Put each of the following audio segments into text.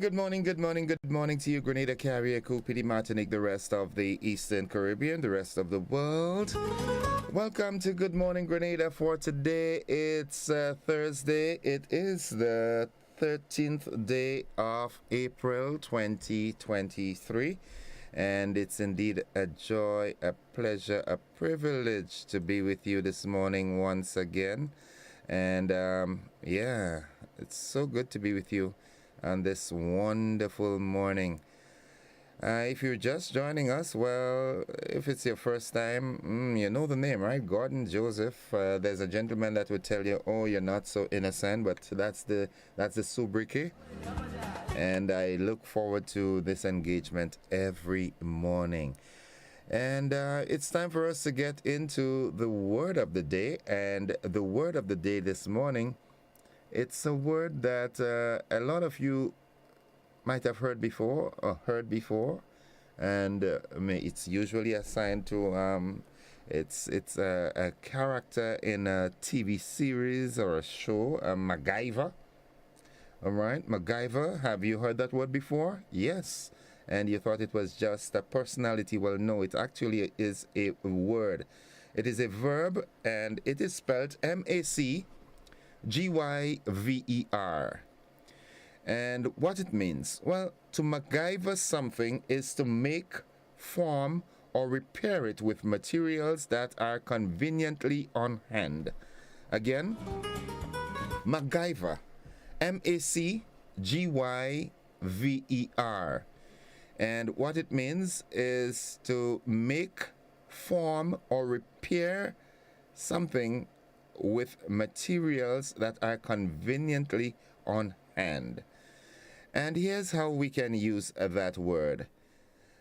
good morning, good morning, good morning to you, Grenada, Carrier, Coopity, Martinique, the rest of the Eastern Caribbean, the rest of the world. Welcome to Good Morning Grenada for today. It's Thursday. It is the 13th day of April 2023. And it's indeed a joy, a pleasure, a privilege to be with you this morning once again. And yeah, it's so good to be with you on this wonderful morning. If you're just joining us, well, if it's your first time, you know the name, right? Gordon Joseph. There's a gentleman that would tell you, oh, you're not so innocent, but that's the sobriquet. And I look forward to this engagement every morning. And it's time for us to get into the word of the day. And the word of the day this morning, it's a word that a lot of you might have heard before, and it's usually assigned to it's a character in a TV series or a show, MacGyver. All right, MacGyver. Have you heard that word before? Yes. And you thought it was just a personality. Well, no, it actually is a word. It is a verb, and it is spelled MacGyver. And what it means? Well, to MacGyver something is to make, form, or repair it with materials that are conveniently on hand. Again, MacGyver. MacGyver. And what it means is to make, form, or repair something with materials that are conveniently on hand. And here's how we can use that word.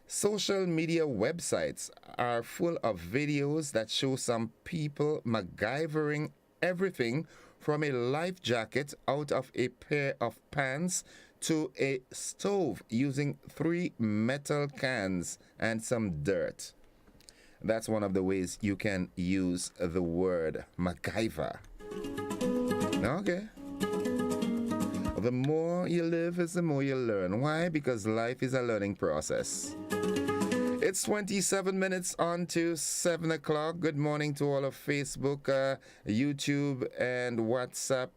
Social media websites are full of videos that show some people MacGyvering everything from a life jacket out of a pair of pants to a stove using 3 metal cans and some dirt. That's one of the ways you can use the word MacGyver. Okay. The more you live is the more you learn. Why? Because life is a learning process. It's 27 minutes on to 7 o'clock. Good morning to all of Facebook, YouTube, and WhatsApp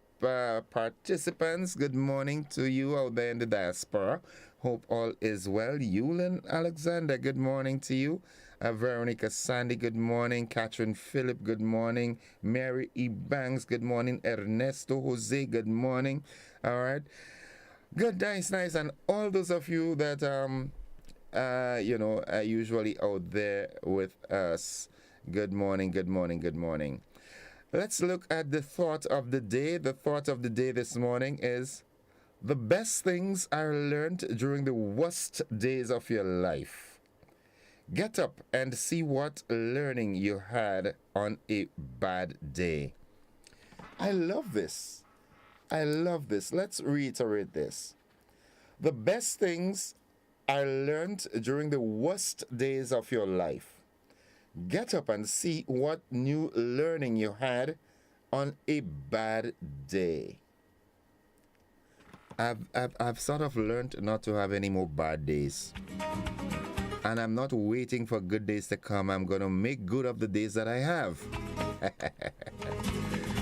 participants. Good morning to you out there in the diaspora. Hope all is well. Yulin Alexander, good morning to you. Veronica Sandy, good morning. Catherine Phillip, good morning. Mary E. Banks, good morning. Ernesto Jose, good morning. All right. Good, nice. And all those of you that are usually out there with us. Good morning. Let's look at the thought of the day. The thought of the day this morning is the best things are learned during the worst days of your life. Get up and see what learning you had on a bad day. I love this. Let's reiterate this. The best things are learned during the worst days of your life. Get up and see what new learning you had on a bad day. I've sort of learned not to have any more bad days. And I'm not waiting for good days to come. I'm going to make good of the days that I have.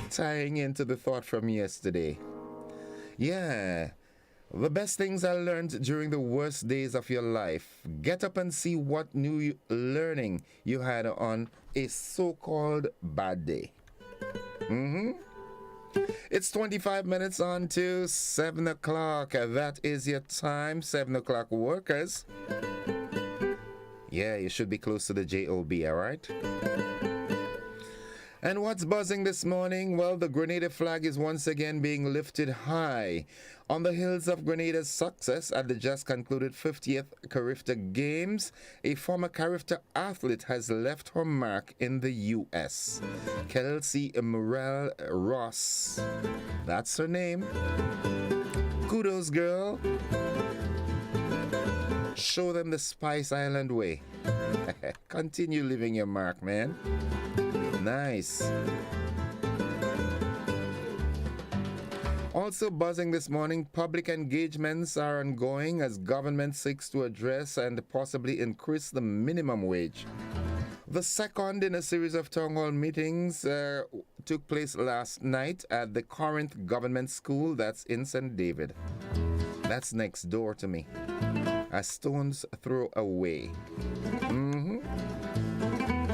Tying into the thought from yesterday. Yeah. The best things I learned during the worst days of your life. Get up and see what new learning you had on a so-called bad day. It's 25 minutes on to 7 o'clock. That is your time, 7 o'clock workers. Yeah, you should be close to the JOB, all right? And what's buzzing this morning? Well, the Grenada flag is once again being lifted high. On the heels of Grenada's success at the just concluded 50th Carifta Games, a former Carifta athlete has left her mark in the U.S. Kelsey Morel Ross. That's her name. Kudos, girl. Show them the Spice Island way. Continue leaving your mark, man. Nice. Also buzzing this morning, public engagements are ongoing as government seeks to address and possibly increase the minimum wage. The second in a series of town hall meetings took place last night at the Corinth Government School that's in St. David. That's next door to me. A stone's throw away.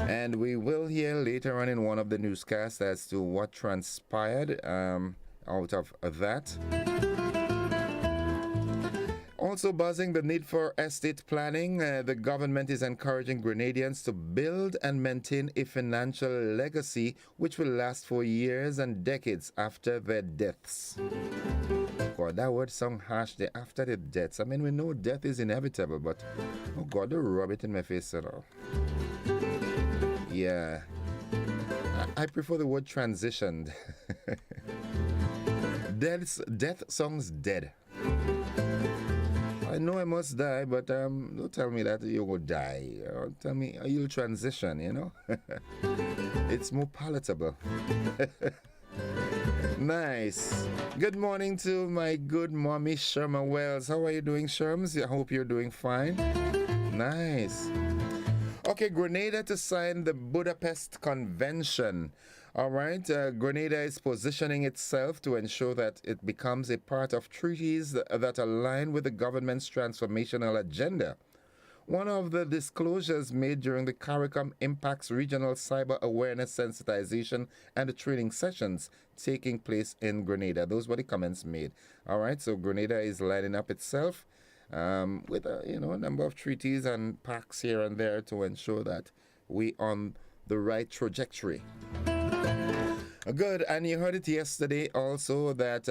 And we will hear later on in one of the newscasts as to what transpired out of that. Also buzzing the need for estate planning. The government is encouraging Grenadians to build and maintain a financial legacy which will last for years and decades after their deaths. God, that word sounds harsh there, after the deaths. I mean, we know death is inevitable, but oh God, don't rub it in my face at all. Yeah. I prefer the word transitioned. Death sounds dead. I know I must die, but don't tell me that you will die. Tell me you'll transition, you know? It's more palatable. Nice. Good morning to my good mommy, Sherma Wells. How are you doing, Sherms? I hope you're doing fine. Nice. Okay, Grenada to sign the Budapest Convention. All right, Grenada is positioning itself to ensure that it becomes a part of treaties that align with the government's transformational agenda. One of the disclosures made during the CARICOM Impacts Regional Cyber Awareness Sensitization and the training sessions taking place in Grenada. Those were the comments made. All right, so Grenada is lining up itself with a number of treaties and pacts here and there to ensure that we on the right trajectory. Good, and you heard it yesterday also that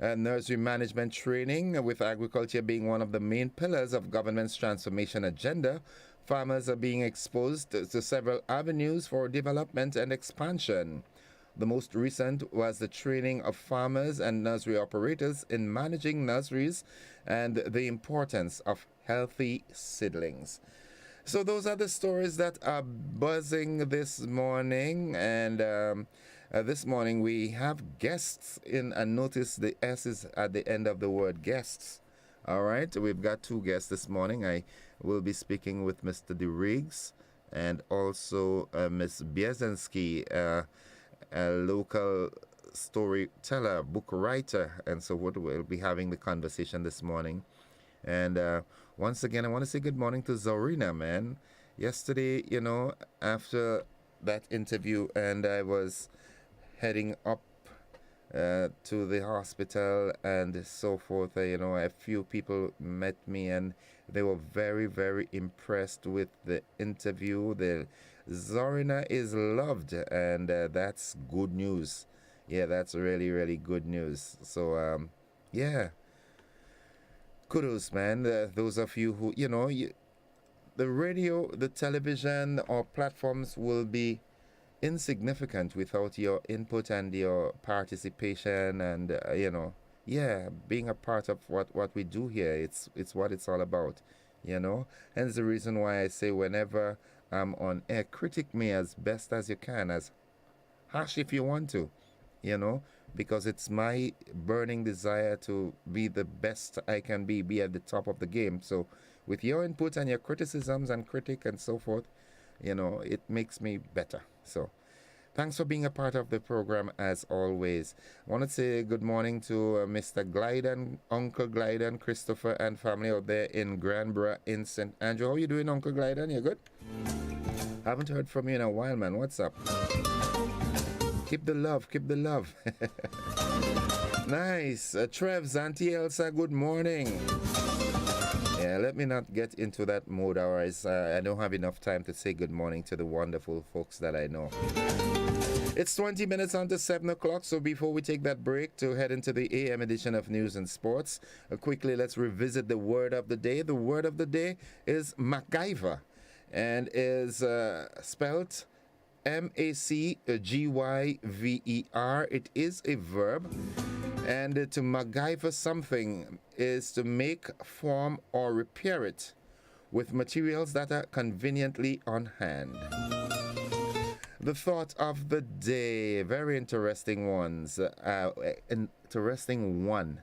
nursery management training, with agriculture being one of the main pillars of government's transformation agenda, farmers are being exposed to several avenues for development and expansion. The most recent was the training of farmers and nursery operators in managing nurseries and the importance of healthy seedlings. So those are the stories that are buzzing this morning, and this morning we have guests in, and notice the S is at the end of the word guests. All right, we've got two guests this morning. I will be speaking with Mr. Deriggs and also Miss Bierzynski, a local storyteller, book writer, and so we'll be having the conversation this morning. And once again, I want to say good morning to Zorina, man. Yesterday, after that interview, and I was heading up to the hospital and so forth, a few people met me and they were very, very impressed with the interview. Zorina is loved, and that's good news. Yeah, that's really, really good news. So, yeah. Kudos, man. Those of you who, the radio, the television, or platforms will be insignificant without your input and your participation, and being a part of what we do here. It's what it's all about, Hence the reason why I say whenever I'm on air, critique me as best as you can, as harsh if you want to, because it's my burning desire to be the best I can be at the top of the game. So with your input and your criticisms and critique and so forth, it makes me better. So thanks for being a part of the program as always. I want to say good morning to Mr. Glyden, Uncle Glyden, Christopher and family out there in Granborough in St. Andrew. How you doing, Uncle Glyden? You good? Haven't heard from you in a while, man. What's up? Keep the love, keep the love. Nice. Trev's, Auntie Elsa, good morning. Yeah, let me not get into that mode, or I don't have enough time to say good morning to the wonderful folks that I know. It's 20 minutes on to 7 o'clock, so before we take that break to head into the AM edition of News and Sports, quickly let's revisit the word of the day. The word of the day is MacGyver, and is spelt MacGyver. It is a verb, and to MacGyver something is to make, form, or repair it with materials that are conveniently on hand. The thought of the day, very interesting ones. And to resting 1.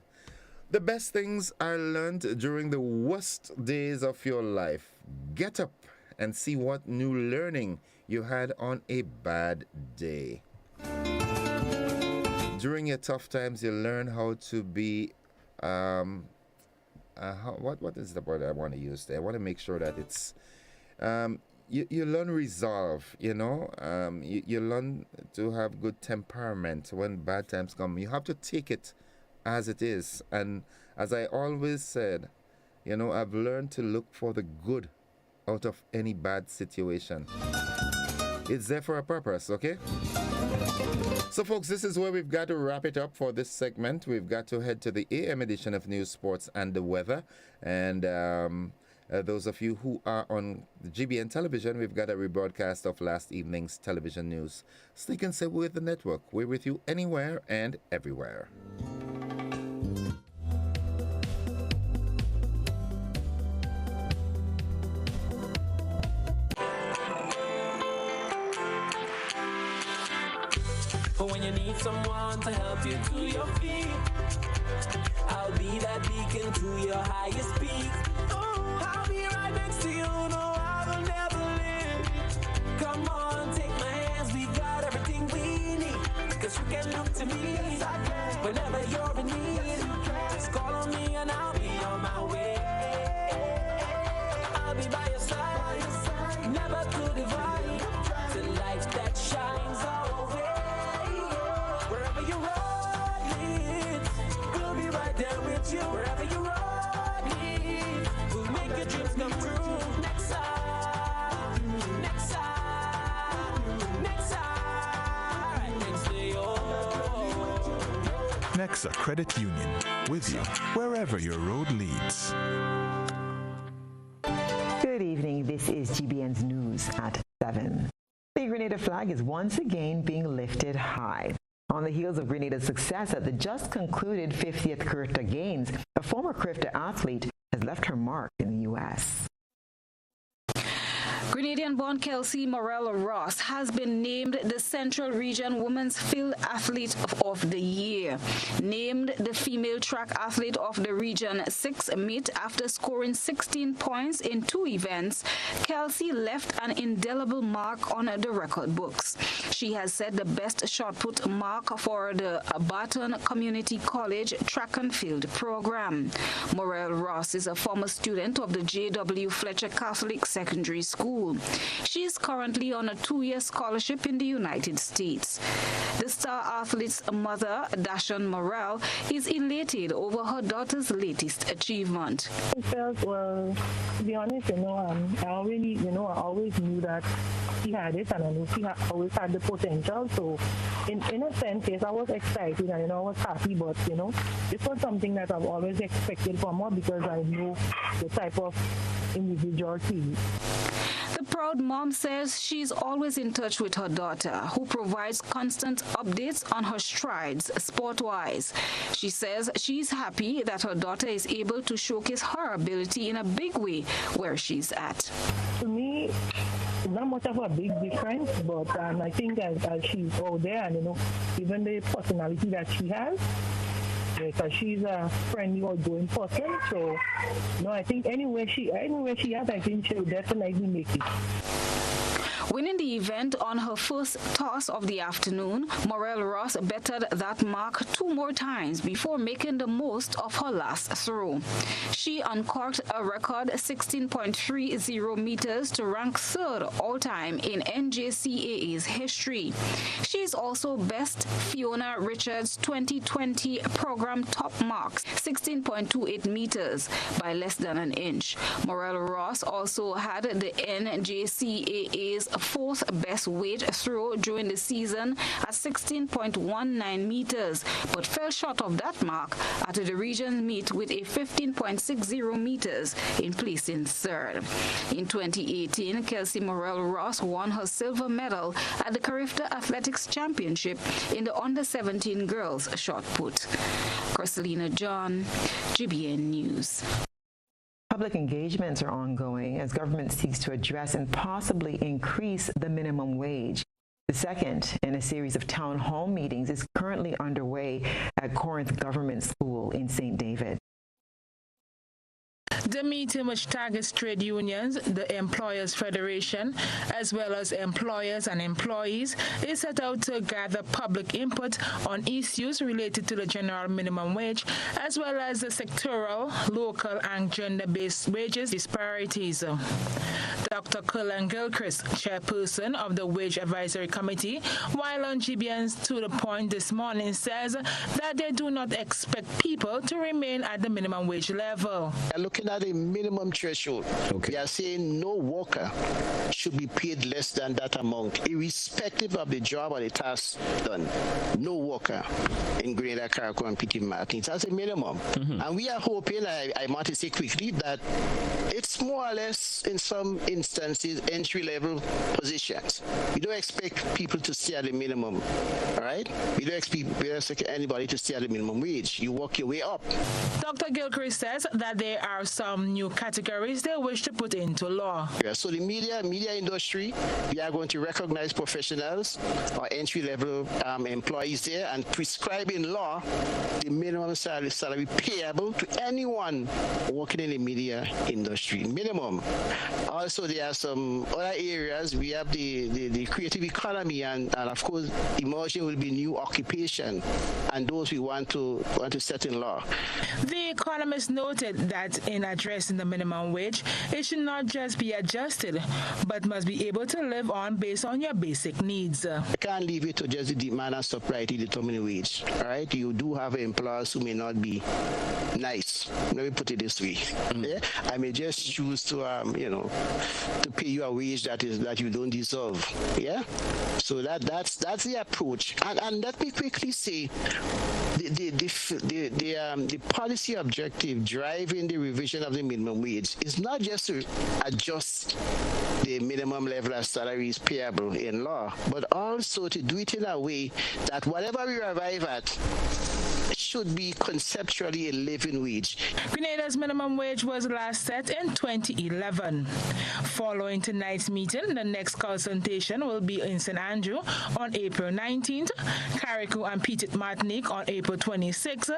The best things are learned during the worst days of your life. Get up and see what new learning you had on a bad day. During your tough times, you learn how to be what is the word I want to use there? I want to make sure that it's you learn resolve, you learn to have good temperament when bad times come. You have to take it as it is. And as I always said, I've learned to look for the good out of any bad situation. It's there for a purpose, okay? So, folks, this is where we've got to wrap it up for this segment. We've got to head to the AM edition of News, Sports, and the Weather. And those of you who are on the GBN television, we've got a rebroadcast of last evening's television news. Stick and stay with the network. We're with you anywhere and everywhere. When you need someone to help you to your feet, I'll be that beacon to your highest peak. Oh, I'll be right next to you, no, I will never leave. Come on, take my hands, we got everything we need. Cause you can look to me whenever you're in need. Just call on me and I'll be on my way. I'll be by your side, never to divide, to light that shines our way. Wherever you road leads, we'll be right there with you. Wherever you road leads, we'll make your dreams come true. Next time, next time, next time, right next to you. Nexa Credit Union, with you wherever your road leads. Good evening. This is GBN's News at 7. The Grenada flag is once again being lifted high. On the heels of Grenada's success at the just concluded 50th CRIFTA Games, a former CRIFTA athlete has left her mark in the U.S. Grenadian-born Kelsey Morel-Ross has been named the Central Region Women's Field Athlete of the Year. Named the Female Track Athlete of the Region 6 meet after scoring 16 points in 2 events, Kelsey left an indelible mark on the record books. She has set the best shot put mark for the Barton Community College Track and Field program. Morel-Ross is a former student of the J.W. Fletcher Catholic Secondary School. She is currently on a 2-year scholarship in the United States. The star athlete's mother, Dashon Morel, is elated over her daughter's latest achievement. I felt, well, to be honest, I always knew that she had it, and I knew she always had the potential. So, in a sense, yes, I was excited and I was happy, but this was something that I've always expected from her because I know the type of individual she is. The proud mom says she's always in touch with her daughter, who provides constant updates on her strides sport-wise. She says she's happy that her daughter is able to showcase her ability in a big way where she's at. To me, it's not much of a big difference, but I think as she's out there and, even the personality that she has, because she's a friendly, outgoing person. So, I think anywhere she has, I think she'll definitely make it. Winning the event on her first toss of the afternoon, Morel-Ross bettered that mark 2 more times before making the most of her last throw. She uncorked a record 16.30 meters to rank 3rd all-time in NJCAA's history. She is also best Fiona Richards' 2020 program top marks, 16.28 meters, by less than an inch. Morel-Ross also had the NJCAA's 4th best weight throw during the season at 16.19 meters, but fell short of that mark at the region meet with a 15.60 meters in placing 3rd. In 2018, Kelsey Morel-Ross won her silver medal at the CRIFTA Athletics Championship in the under-17 girls shot put. Crystalina John, GBN News. Public engagements are ongoing as government seeks to address and possibly increase the minimum wage. The second in a series of town hall meetings is currently underway at Corinth Government School in St. David. The meeting, which targets trade unions, the Employers Federation, as well as employers and employees, is set out to gather public input on issues related to the general minimum wage, as well as the sectoral, local, and gender-based wages disparities. Dr. Cullen Gilchrist, chairperson of the Wage Advisory Committee, while on GBN's To the Point this morning, says that they do not expect people to remain at the minimum wage level. Looking at a minimum threshold, we are saying no worker should be paid less than that amount, irrespective of the job or the task done. No worker in Grenada, Carriacou, and Petit Martins. That's a minimum. And we are hoping, I want to say quickly, that it's more or less, in some instances, entry-level positions. We don't expect people to stay at the minimum, all right? We don't expect anybody to stay at the minimum wage. You work your way up. Dr. Gilchrist says that there are some new categories they wish to put into law. Yeah, so the media industry, we are going to recognize professionals or entry-level employees there and prescribe in law the minimum salary payable to anyone working in the media industry. Minimum. Also, there are some other areas. We have the creative economy, and of course, emerging will be new occupation, and those we want to set in law. The Economist noted that in addressing the minimum wage, it should not just be adjusted, but must be able to live on based on your basic needs. You can't leave it to just the demand and supply to determine the wage. All right, you do have employers who may not be nice. Let me put it this way. Yeah? I may just choose to to pay you a wage that you don't deserve. Yeah. So that's the approach. And let me quickly say, the policy objective driving the revision of the minimum wage is not just to adjust the minimum level of salaries payable in law, but also to do it in a way that whatever we arrive at should be conceptually a living wage. Grenada's minimum wage was last set in 2011. Following tonight's meeting, the next consultation will be in St. Andrew on April 19th, Carriacou and Petit Martinique on April 26th,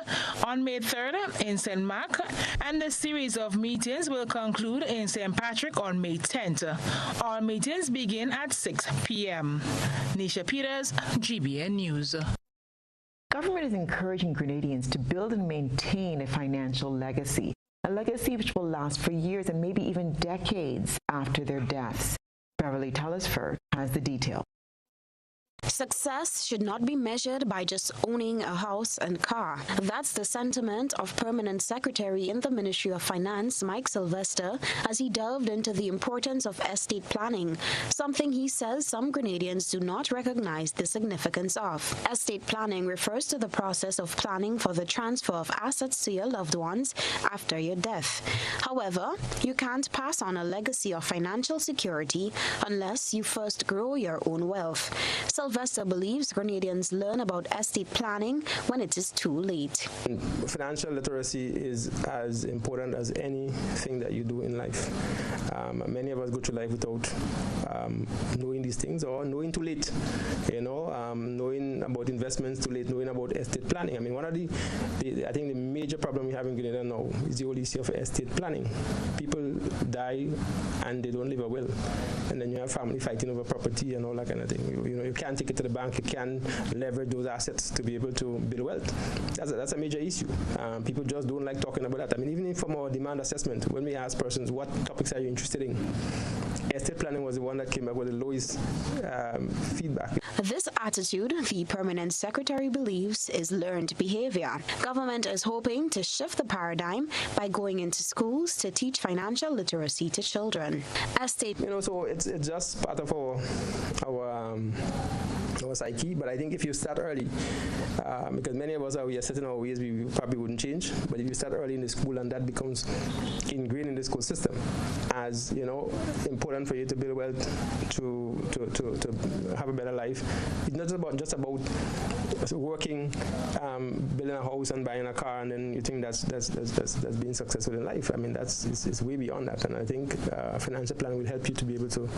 on May 3rd in St. Mark, and the series of meetings will conclude in St. Patrick on May 10th. All meetings begin at 6 p.m. Nisha Peters, GBN News. Government is encouraging Grenadians to build and maintain a financial legacy, a legacy which will last for years and maybe even decades after their deaths. Beverly Telesford has the detail. Success should not be measured by just owning a house and car. That's the sentiment of Permanent Secretary in the Ministry of Finance, Mike Sylvester, as he delved into the importance of estate planning, something he says some Grenadians do not recognize the significance of. Estate planning refers to the process of planning for the transfer of assets to your loved ones after your death. However, you can't pass on a legacy of financial security unless you first grow your own wealth. Sylvester believes Grenadians learn about estate planning when it is too late. Financial literacy is as important as anything that you do in life. Many of us go through life without knowing these things, or knowing too late. Knowing about investments too late, knowing about estate planning. I mean, one of I think the major problem we have in Grenada now is the whole issue of estate planning. People die and they don't leave a will, and then you have family fighting over property and all that kind of thing. You can't take it to the bank. You can leverage those assets to be able to build wealth. That's a major issue. People just don't like talking about that. I mean, even from our demand assessment, when we ask persons what topics are you interested in, estate planning was the one that came up with the lowest feedback. This attitude, the Permanent Secretary believes, is learned behavior. Government is hoping to shift the paradigm by going into schools to teach financial literacy to children. Estate, so it's just part of our psyche, but I think if you start early, because many of us are set in our ways, we probably wouldn't change, but if you start early in the school and that becomes ingrained in the school system, as important for you to build wealth, to have a better life. It's not just about working, building a house and buying a car, and then you think that's being successful in life. I mean, it's way beyond that. And I think a financial plan will help you to be able to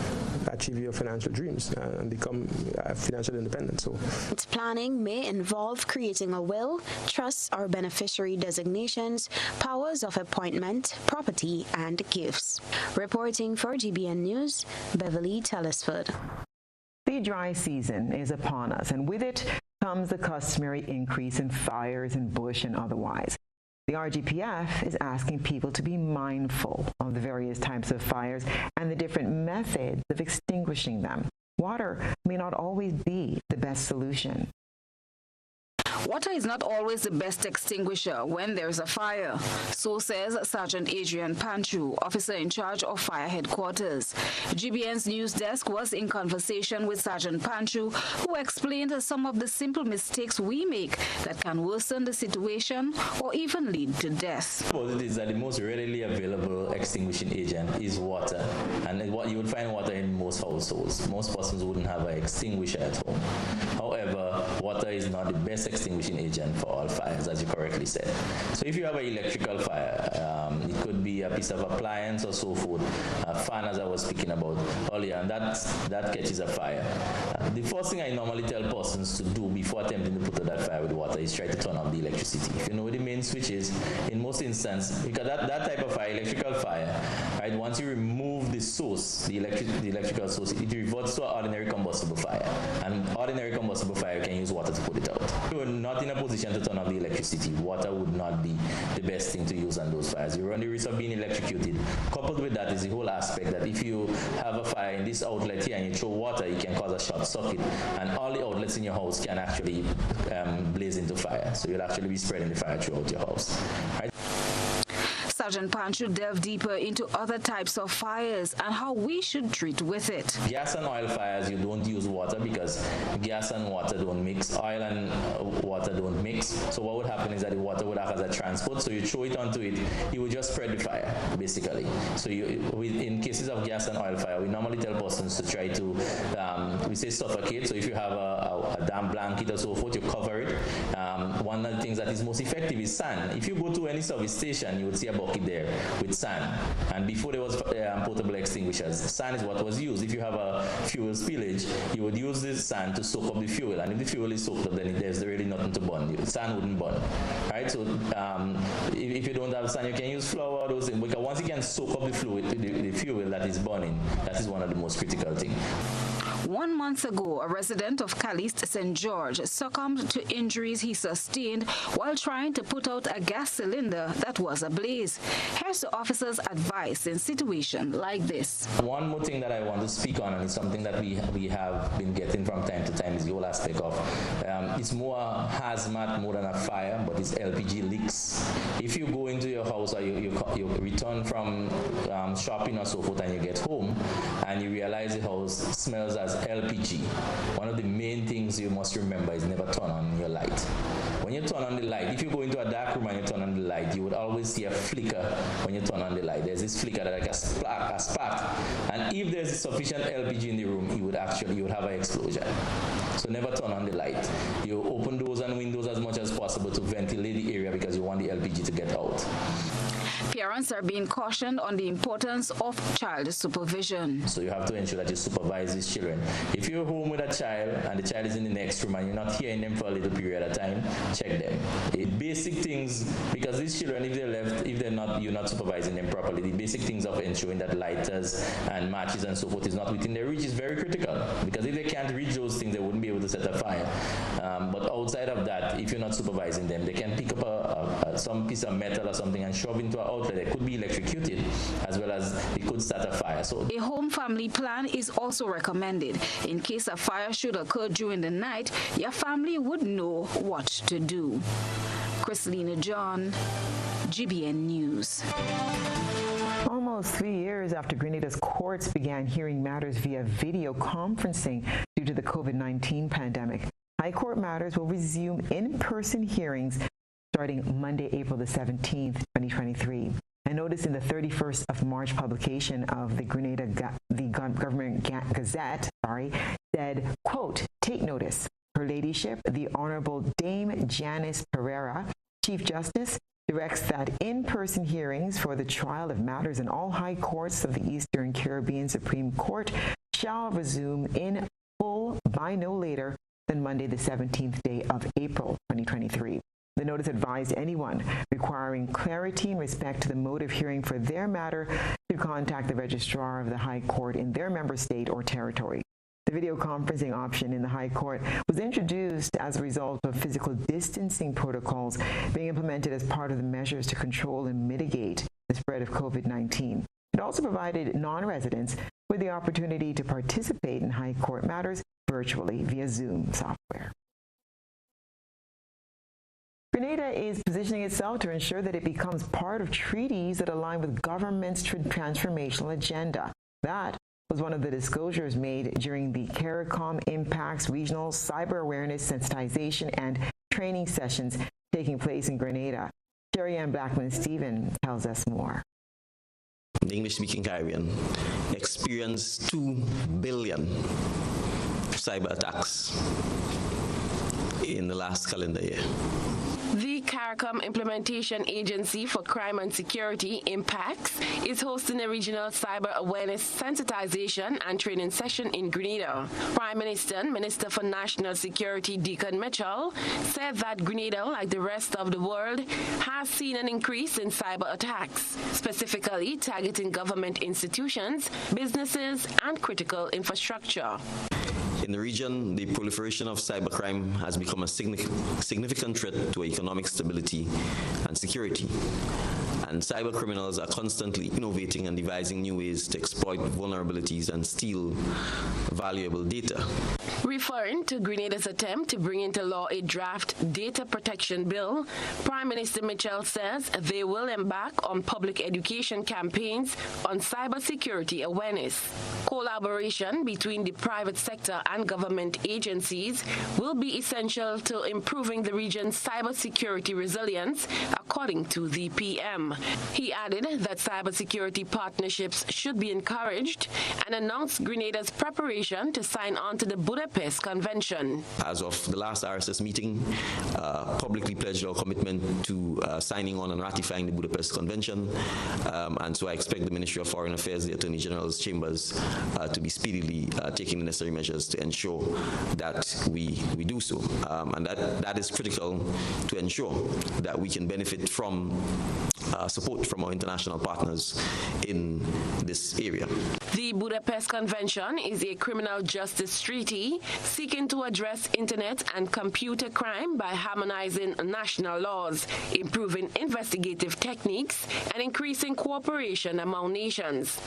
achieve your financial dreams and become financially independent. So, its planning may involve creating a will, trusts or beneficiary designations, powers of appointment, property, and gifts. Reporting for GBN News, Beverly Telesford. The dry season is upon us, and with it comes the customary increase in fires in bush and otherwise. The RGPF is asking people to be mindful of the various types of fires and the different methods of extinguishing them. Water may not always be the best solution. Water is not always the best extinguisher when there's a fire, so says Sergeant Adrian Panchu, officer in charge of Fire Headquarters. GBN's news desk was in conversation with Sergeant Panchu, who explained some of the simple mistakes we make that can worsen the situation or even lead to death. Well, it is that the most readily available extinguishing agent is water, and what you would find water in most households. Most persons wouldn't have an extinguisher at home. However, water is not the best extinguishing agent for all fires, as you correctly said. So if you have an electrical fire, it could be a piece of appliance or so forth, a fan as I was speaking about earlier, and that catches a fire. The first thing I normally tell persons to do before attempting to put out that fire with water is try to turn off the electricity. If you know what the main switch is, in most instances, because that type of fire, electrical fire, right, once you remove the source, the electrical source, it reverts to an ordinary combustible fire. And ordinary combustible fire, you can use water to put it out. You're not in a position to turn off the electricity. Water would not be the best thing to use on those fires. You run the risk of being electrocuted. Coupled with that is the whole aspect that if you have a fire in this outlet here and you throw water, it can cause a short circuit, and all the outlets in your house can actually blaze into fire. So you'll actually be spreading the fire throughout your house. Right? Sergeant Panchu delved deeper into other types of fires and how we should treat with it. Gas and oil fires, you don't use water because gas and water don't mix. Oil and water don't mix. So what would happen is that the water would act as a transport. So you throw it onto it, you would just spread the fire, basically. So in cases of gas and oil fire, we normally tell persons to try to, we say suffocate. So if you have a damp blanket or so forth, you cover it. One of the things that is most effective is sand. If you go to any service station, you would see a bucket there with sand, and before there was portable extinguishers, sand is what was used. If you have a fuel spillage, you would use this sand to soak up the fuel, and if the fuel is soaked up, then there's really nothing to burn. Sand wouldn't burn, right? So if you don't have sand, you can use flour, those things, because once you can soak up the fuel that is burning, that is one of the most critical things. 1 month ago, a resident of Caliste St. George succumbed to injuries he sustained while trying to put out a gas cylinder that was ablaze. Here's the officer's advice in situations like this. One more thing that I want to speak on, and it's something that we have been getting from time to time, is the whole aspect of it's more hazmat more than a fire, but it's LPG leaks. If you go into your house or you return from shopping or so forth and you get home and you realize the house smells as LPG, one of the main things you must remember is never turn on your light. When you turn on the light, if you go into a dark room and you turn on the light, you would always see a flicker when you turn on the light. There's this flicker that like a spark. And if there's sufficient LPG in the room, you would have an explosion. So never turn on the light. You open doors and windows as much as possible to ventilate the area because you want the LPG to get out. Parents are being cautioned on the importance of child supervision. So you have to ensure that you supervise these children. If you're home with a child and the child is in the next room and you're not hearing them for a little period of time, check them. Basic things, because these children, if they're left, you're not supervising them properly, the basic things of ensuring that lighters and matches and so forth is not within their reach is very critical. Because if they can't reach those things, they wouldn't be able to set a fire. But outside of that, if you're not supervising them, they can pick up some piece of metal or something and shove into an outlet. It could be electrocuted, as well as it could start a fire. So a home family plan is also recommended. In case a fire should occur during the night, your family would know what to do. Christelina John, GBN News. Almost 3 years after Grenada's courts began hearing matters via video conferencing due to the COVID-19 pandemic, High Court matters will resume in-person hearings starting Monday, April the 17th, 2023. A notice in the 31st of March publication of the Government Gazette, said, quote, "Take notice. Her Ladyship, the Honorable Dame Janice Pereira, Chief Justice, directs that in-person hearings for the trial of matters in all high courts of the Eastern Caribbean Supreme Court shall resume in full by no later than Monday, the 17th day of April, 2023. The notice advised anyone requiring clarity in respect to the mode of hearing for their matter to contact the registrar of the High Court in their member state or territory. The video conferencing option in the High Court was introduced as a result of physical distancing protocols being implemented as part of the measures to control and mitigate the spread of COVID-19. It also provided non-residents with the opportunity to participate in High Court matters virtually via Zoom software. Grenada is positioning itself to ensure that it becomes part of treaties that align with government's transformational agenda. That was one of the disclosures made during the CARICOM Impacts Regional Cyber Awareness Sensitization and Training Sessions taking place in Grenada. Sherry Ann Blackman-Stephen tells us more. The English-speaking Caribbean experienced 2 billion cyber attacks in the last calendar year. The CARICOM Implementation Agency for Crime and Security, Impacts, is hosting a regional cyber awareness sensitization and training session in Grenada. Prime Minister and Minister for National Security Deacon Mitchell said that Grenada, like the rest of the world, has seen an increase in cyber attacks, specifically targeting government institutions, businesses, and critical infrastructure. In the region, the proliferation of cybercrime has become a significant threat to economic stability and security. And cyber criminals are constantly innovating and devising new ways to exploit vulnerabilities and steal valuable data. Referring to Grenada's attempt to bring into law a draft data protection bill, Prime Minister Mitchell says they will embark on public education campaigns on cybersecurity awareness. Collaboration between the private sector and government agencies will be essential to improving the region's cybersecurity resilience, according to the PM. He added that cybersecurity partnerships should be encouraged and announced Grenada's preparation to sign on to the Budapest Convention. As of the last RSS meeting, publicly pledged our commitment to signing on and ratifying the Budapest Convention, and so I expect the Ministry of Foreign Affairs, the Attorney General's chambers, to be speedily taking the necessary measures to ensure that we do so. And that is critical to ensure that we can benefit from support from our international partners in this area. The Budapest Convention is a criminal justice treaty seeking to address internet and computer crime by harmonizing national laws, improving investigative techniques, and increasing cooperation among nations.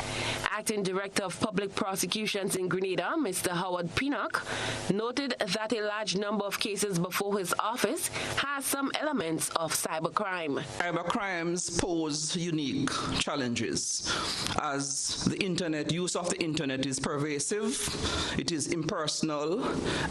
Acting Director of Public Prosecutions in Grenada, Mr. Howard Pinnock, noted that a large number of cases before his office has some elements of cybercrime. Cybercrimes pose unique challenges as the use of the internet is pervasive, it is impersonal,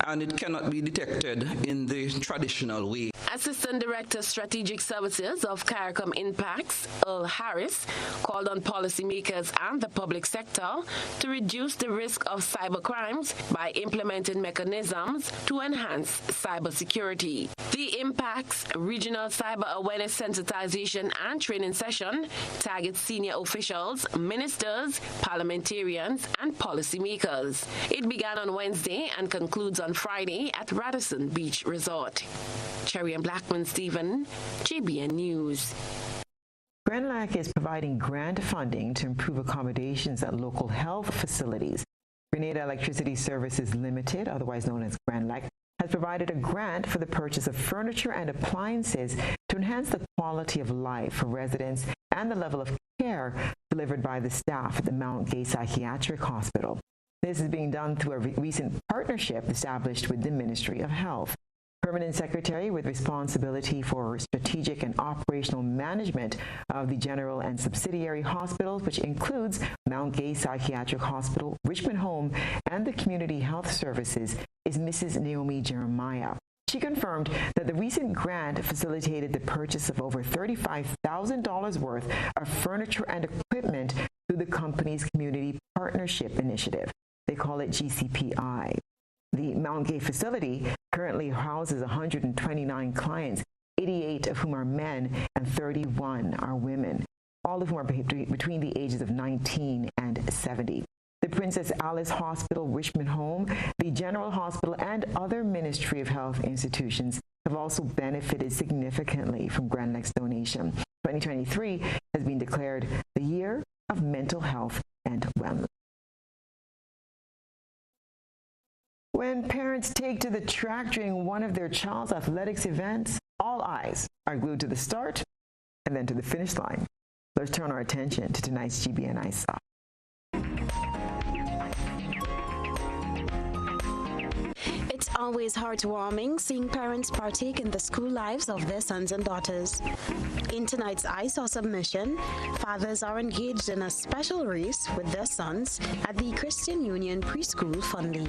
and it cannot be detected in the traditional way. Assistant Director Strategic Services of CARICOM Impacts, Earl Harris, called on policymakers and the public sector to reduce the risk of cybercrimes by implementing mechanisms to enhance cybersecurity. The Impacts Regional Cyber Awareness Sensitization and Training Session targets senior officials, ministers, parliamentarians, and policymakers. It began on Wednesday and concludes on Friday at Radisson Beach Resort. Cherry and Blackman-Stephen, GBN News. GrenLac is providing grant funding to improve accommodations at local health facilities. Grenada Electricity Services Limited, otherwise known as GrenLac, has provided a grant for the purchase of furniture and appliances to enhance the quality of life for residents and the level of care delivered by the staff at the Mount Gay Psychiatric Hospital. This is being done through a recent partnership established with the Ministry of Health. Permanent Secretary with responsibility for strategic and operational management of the general and subsidiary hospitals, which includes Mount Gay Psychiatric Hospital, Richmond Home, and the Community Health Services, is Mrs. Naomi Jeremiah. She confirmed that the recent grant facilitated the purchase of over $35,000 worth of furniture and equipment through the company's Community Partnership Initiative. They call it GCPI. The Mount Gay facility currently houses 129 clients, 88 of whom are men and 31 are women, all of whom are between the ages of 19 and 70. The Princess Alice Hospital, Richmond Home, the General Hospital, and other Ministry of Health institutions have also benefited significantly from GrandLex donation. 2023 has been declared the Year of Mental Health and Wellness. When parents take to the track during one of their child's athletics events, all eyes are glued to the start and then to the finish line. Let's turn our attention to tonight's GBN ISA. It's always heartwarming seeing parents partake in the school lives of their sons and daughters. In tonight's ISA submission, fathers are engaged in a special race with their sons at the Christian Union Preschool Fundy.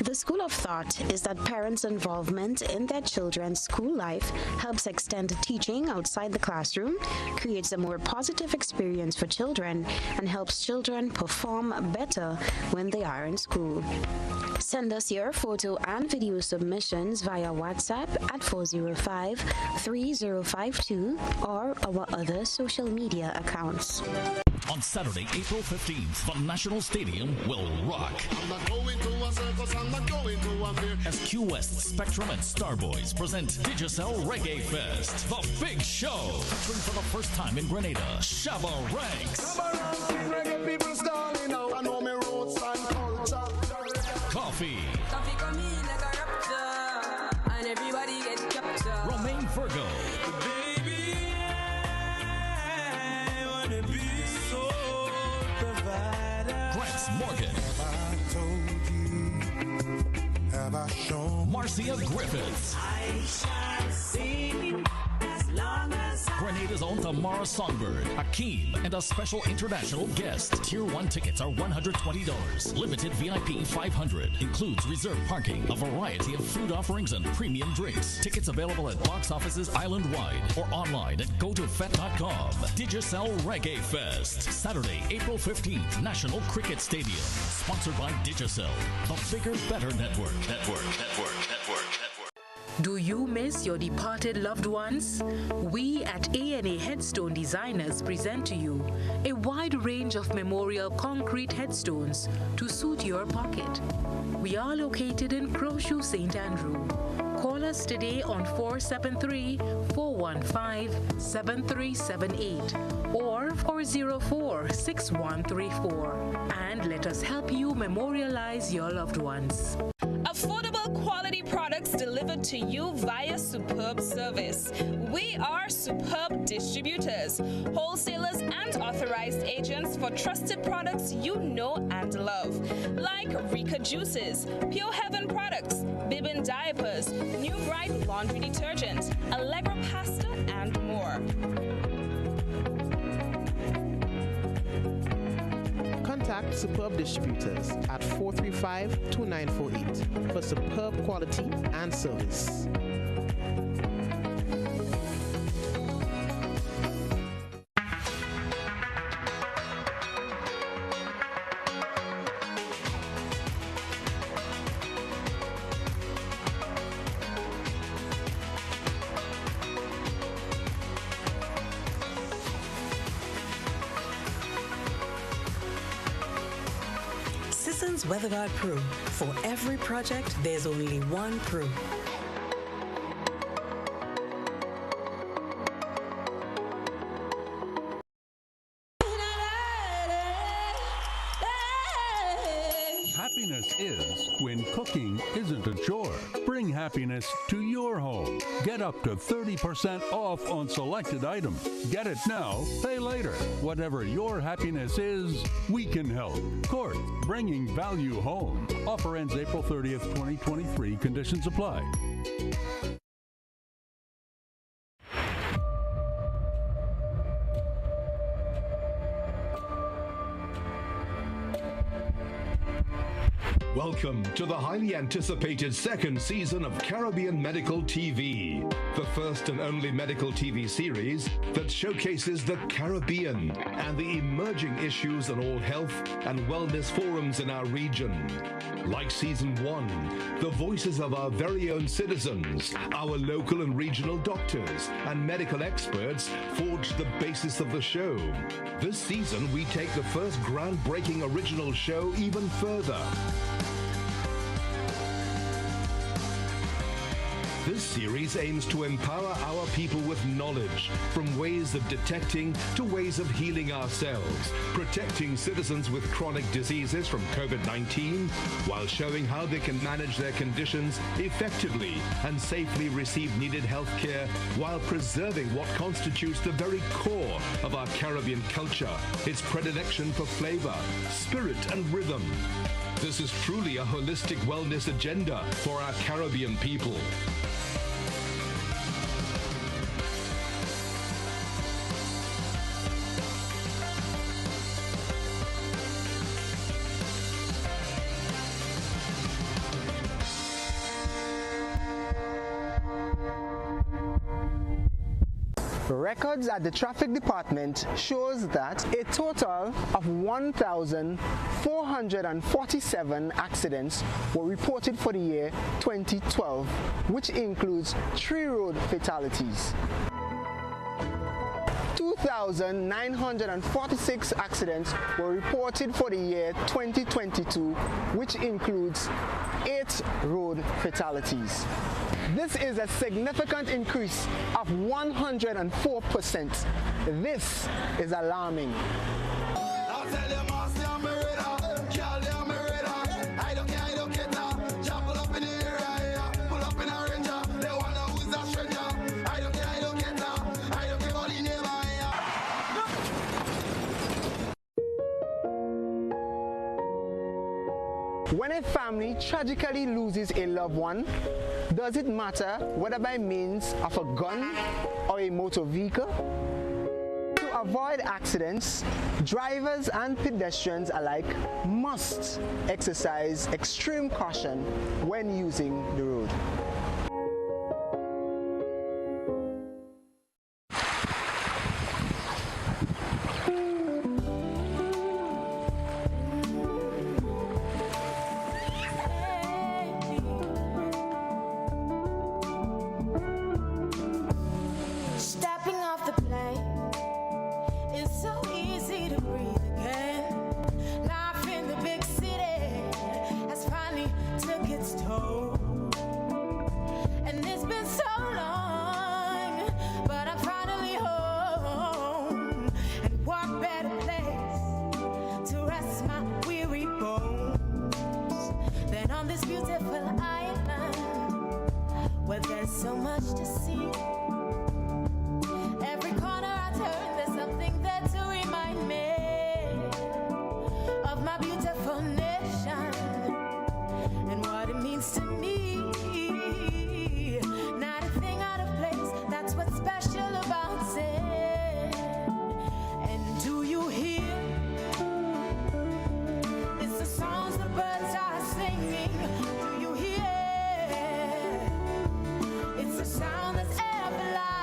The school of thought is that parents' involvement in their children's school life helps extend teaching outside the classroom, creates a more positive experience for children, and helps children perform better when they are in school. Send us your photo and video submissions via WhatsApp at 405-3052 or our other social media accounts. On Saturday, April 15th, the National Stadium will rock. I'm not going to a circus, I'm not going to a fair. As Q West, Spectrum, and Starboys present Digicel Reggae Fest, the big show. Featuring for the first time in Grenada, Shabba Ranks. Reggae people stalling out. I know me roots and culture. Coffee. Coffee come in like a rapture, and everybody get captured. Romaine Virgo. Baby, I wanna be so provider. Grants Morgan. Have I shown Marcia Griffiths. I shall sing as long as Grenada's own Tamara Songbird, Akeem, and a special international guest. Tier 1 tickets are $120. Limited VIP $500. Includes reserved parking, a variety of food offerings, and premium drinks. Tickets available at box offices island-wide or online at gotofet.com. Digicel Reggae Fest. Saturday, April 15th, National Cricket Stadium. Sponsored by Digicel, the bigger, better network. Do you miss your departed loved ones? We at A&A Headstone Designers present to you a wide range of memorial concrete headstones to suit your pocket. We are located in Crowshoe, St. Andrew. Call us today on 473-415-7378 or 404-6134 and let us help you memorialize your loved ones. Affordable quality products delivered to you via Superb Service. We are Superb Distributors, wholesalers and authorized agents for trusted products you know and love, like Rika Juices, Pure Heaven products, Bibbin diapers, New Bright laundry detergent, Allegra pasta, and more. Contact Superb Distributors at 435-2948 for superb quality and service. WeatherGuard Pro. For every project, there's only one Pro. Happiness is when cooking isn't a chore. Bring happiness to your home Get up to 30% off on selected items. Get it now, pay later. Whatever your happiness is, we can help. Court, bringing value home. Offer ends April 30th, 2023. Conditions apply. Welcome to the highly anticipated second season of Caribbean Medical TV, the first and only medical TV series that showcases the Caribbean and the emerging issues on all health and wellness forums in our region. Like season 1, the voices of our very own citizens, our local and regional doctors and medical experts forged the basis of the show. This season, we take the first groundbreaking original show even further. This series aims to empower our people with knowledge, from ways of detecting to ways of healing ourselves, protecting citizens with chronic diseases from COVID-19, while showing how they can manage their conditions effectively and safely receive needed health care while preserving what constitutes the very core of our Caribbean culture, its predilection for flavor, spirit, and rhythm. This is truly a holistic wellness agenda for our Caribbean people. Records at the traffic department shows that a total of 1,447 accidents were reported for the year 2012, which includes 3 road fatalities. 2,946 accidents were reported for the year 2022, which includes 8 road fatalities. This is a significant increase of 104%. This is alarming. When a family tragically loses a loved one, does it matter whether by means of a gun or a motor vehicle? To avoid accidents, drivers and pedestrians alike must exercise extreme caution when using the road. So much to see. Every corner I turn, there's something there to remind me of my beautiful nation and what it means to me. Not a thing out of place, that's what's special about it. And do you hear? It's the songs the birds are singing. Do you hear? It's a sound that's everlasting.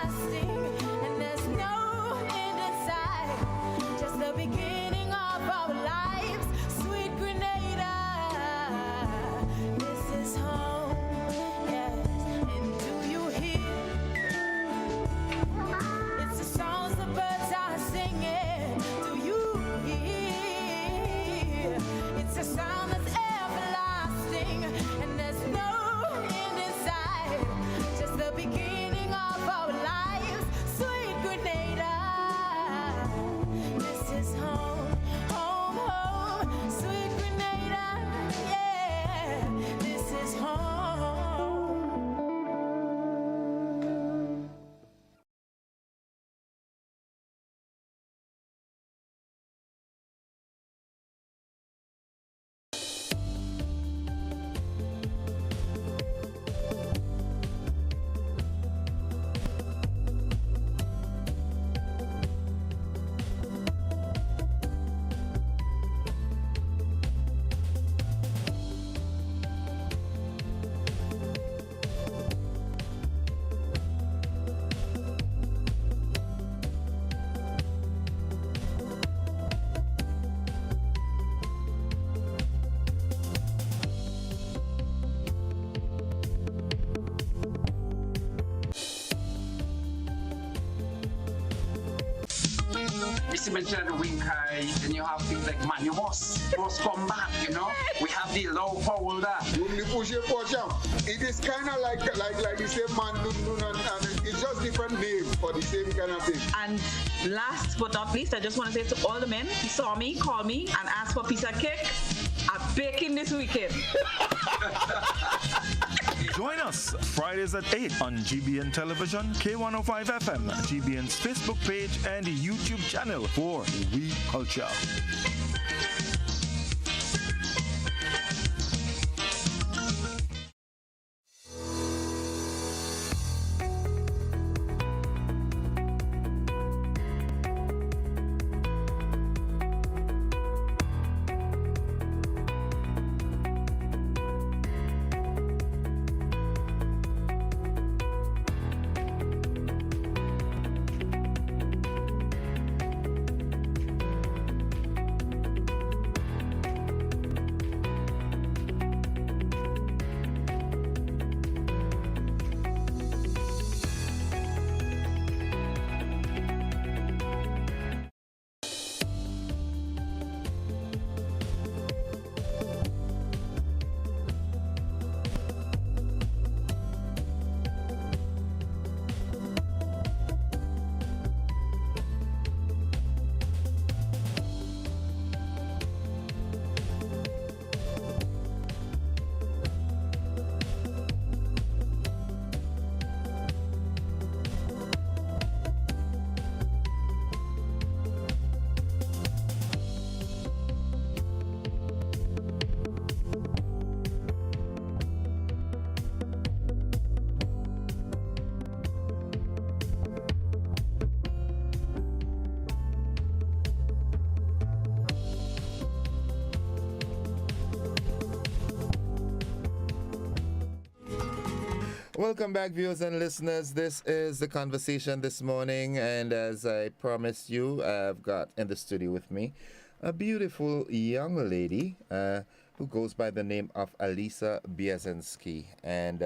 Missy mentioned the wing kai, then you have things like man, you must come back, you know. We have the low power that. It is kind of like the same man, and it's just different name for the same kind of thing. And last but not least, I just want to say to all the men who saw me, call me, and ask for a piece of cake. I'm baking this weekend. Join us Fridays at 8 on GBN Television, K105 FM, GBN's Facebook page, and YouTube channel for We Culture. Welcome back, viewers and listeners. This is The Conversation this morning, and as I promised you, I've got in the studio with me a beautiful young lady who goes by the name of Alyssa Bierzynski, and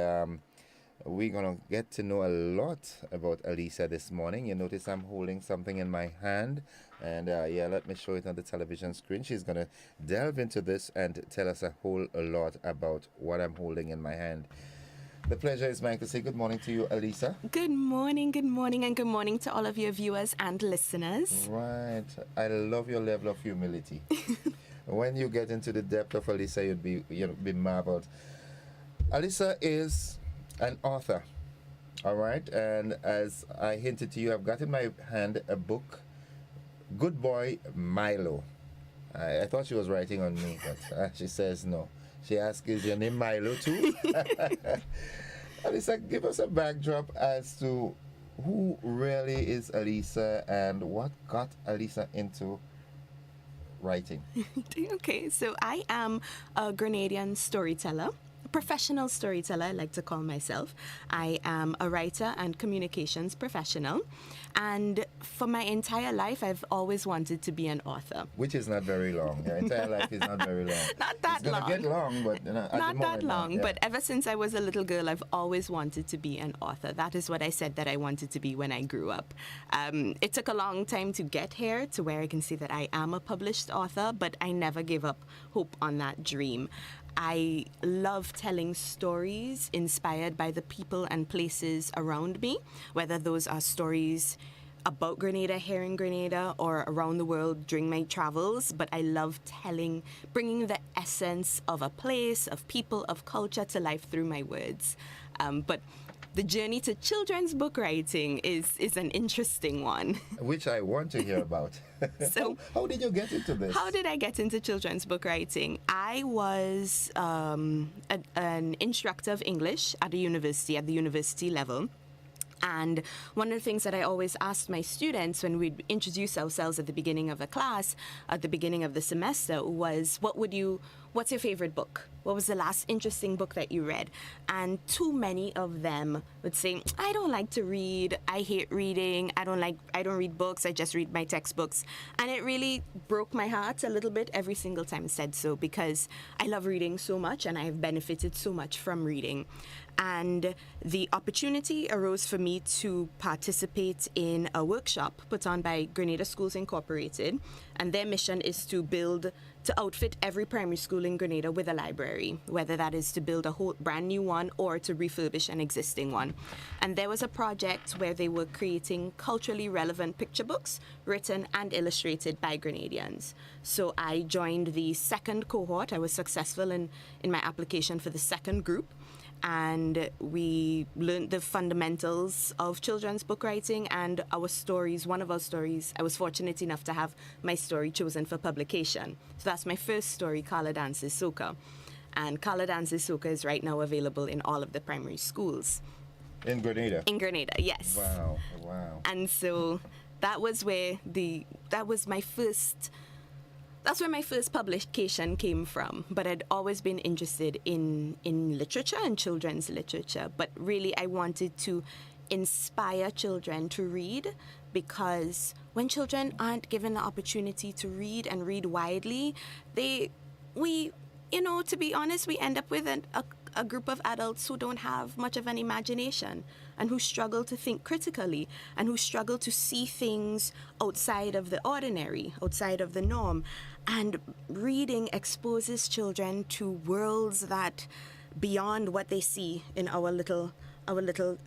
we're going to get to know a lot about Alyssa this morning. You notice I'm holding something in my hand, and let me show it on the television screen. She's going to delve into this and tell us a whole lot about what I'm holding in my hand. The pleasure is mine to say good morning to you, Alyssa. Good morning, and good morning to all of your viewers and listeners. Right. I love your level of humility. When you get into the depth of Alyssa, you'd be marveled. Alyssa is an author, all right? And as I hinted to you, I've got in my hand a book, Good Boy, Milo. I thought she was writing on me, but she says no. She asks, is your name Milo too? Alyssa, give us a backdrop as to who really is Alyssa and what got Alyssa into writing. Okay, so I am a Grenadian storyteller. Professional storyteller, I like to call myself. I am a writer and communications professional. And for my entire life, I've always wanted to be an author. Which is not very long. Your entire life is not very long. Not that long. It's going to get long, but not that long. But ever since I was a little girl, I've always wanted to be an author. That is what I said that I wanted to be when I grew up. It took a long time to get here to where I can say that I am a published author, but I never gave up hope on that dream. I love telling stories inspired by the people and places around me, whether those are stories about Grenada, here in Grenada, or around the world during my travels. But I love bringing the essence of a place, of people, of culture to life through my words. But the journey to children's book writing is an interesting one. Which I want to hear about. So, how did you get into this? How did I get into children's book writing? I was an instructor of English at the university level. And one of the things that I always asked my students when we'd introduce ourselves at the beginning of the class, at the beginning of the semester, was, what's your favorite book? What was the last interesting book that you read? And too many of them would say, I don't like to read. I hate reading. I don't read books. I just read my textbooks. And it really broke my heart a little bit every single time I said so, because I love reading so much and I've benefited so much from reading. And the opportunity arose for me to participate in a workshop put on by Grenada Schools Incorporated. And their mission is to outfit every primary school in Grenada with a library, whether that is to build a whole brand new one or to refurbish an existing one. And there was a project where they were creating culturally relevant picture books written and illustrated by Grenadians. So I joined the second cohort. I was successful in my application for the second group. And we learned the fundamentals of children's book writing and our stories. One of our stories, I was fortunate enough to have my story chosen for publication. So that's my first story, Kala Dances Soca. And Kala Dances Soca is right now available in all of the primary schools. In Grenada? In Grenada, yes. Wow, wow. And so that was where that's where my first publication came from. But I'd always been interested in literature and children's literature. But really, I wanted to inspire children to read, because when children aren't given the opportunity to read and read widely, to be honest, we end up with a group of adults who don't have much of an imagination and who struggle to think critically and who struggle to see things outside of the ordinary, outside of the norm. And reading exposes children to worlds that beyond what they see in our little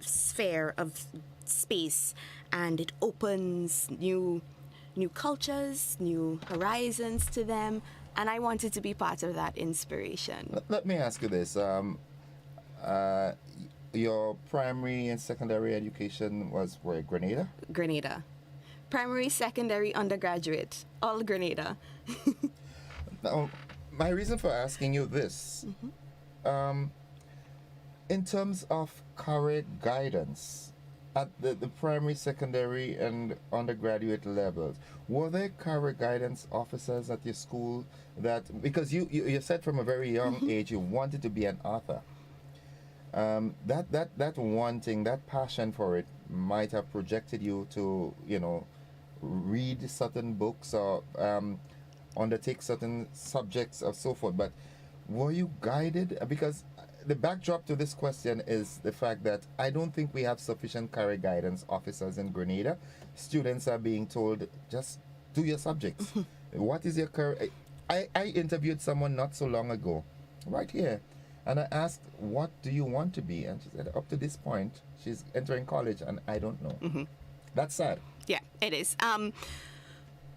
sphere of space, and it opens new cultures, new horizons to them. And I wanted to be part of that inspiration. Let me ask you this. Your primary and secondary education was where, Grenada? Grenada. Primary, secondary, undergraduate, all Grenada. Now, my reason for asking you this, in terms of career guidance at the primary, secondary, and undergraduate levels, were there career guidance officers at your school that, because you said from a very young age you wanted to be an author, that wanting, that passion for it might have projected you to, read certain books or undertake certain subjects or so forth, but were you guided? Because the backdrop to this question is the fact that I don't think we have sufficient career guidance officers in Grenada. Students are being told, just do your subjects. What is your career? I interviewed someone not so long ago, right here, and I asked, what do you want to be? And she said, up to this point, she's entering college, and I don't know. That's sad. Yeah, it is.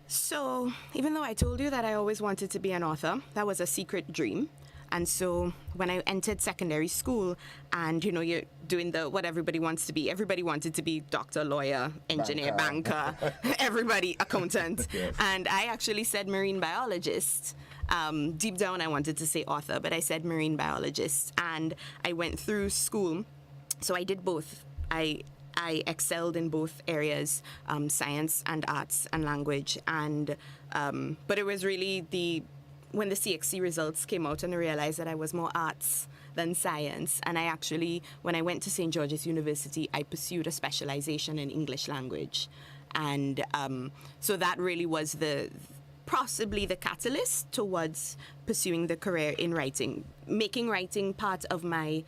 So even though I told you that I always wanted to be an author, that was a secret dream. And so when I entered secondary school and, you're doing what everybody wants to be. Everybody wanted to be doctor, lawyer, engineer, banker, everybody, accountant. Yes. And I actually said marine biologist. Deep down, I wanted to say author, but I said marine biologist. And I went through school. So I did both. I excelled in both areas, science and arts and language. And but it was really when the CXC results came out and I realized that I was more arts than science. And I actually, when I went to St. George's University, I pursued a specialization in English language. And so that really was possibly the catalyst towards pursuing the career in writing, making writing part of my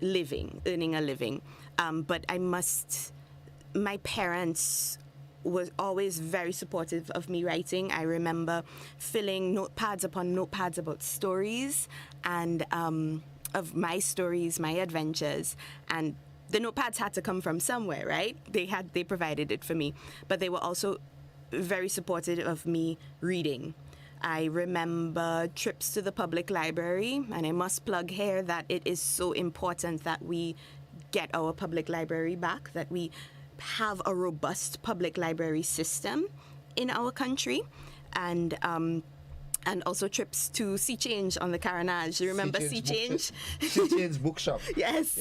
living, earning a living. But my parents was always very supportive of me writing. I remember filling notepads upon notepads about stories and of my stories, my adventures. And the notepads had to come from somewhere, right? They provided it for me. But they were also very supportive of me reading. I remember trips to the public library, and I must plug here that it is so important that we get our public library back, that we have a robust public library system in our country, and also trips to Sea Change on the Carnage. You remember Sea Change? Sea Change bookshop. Yes.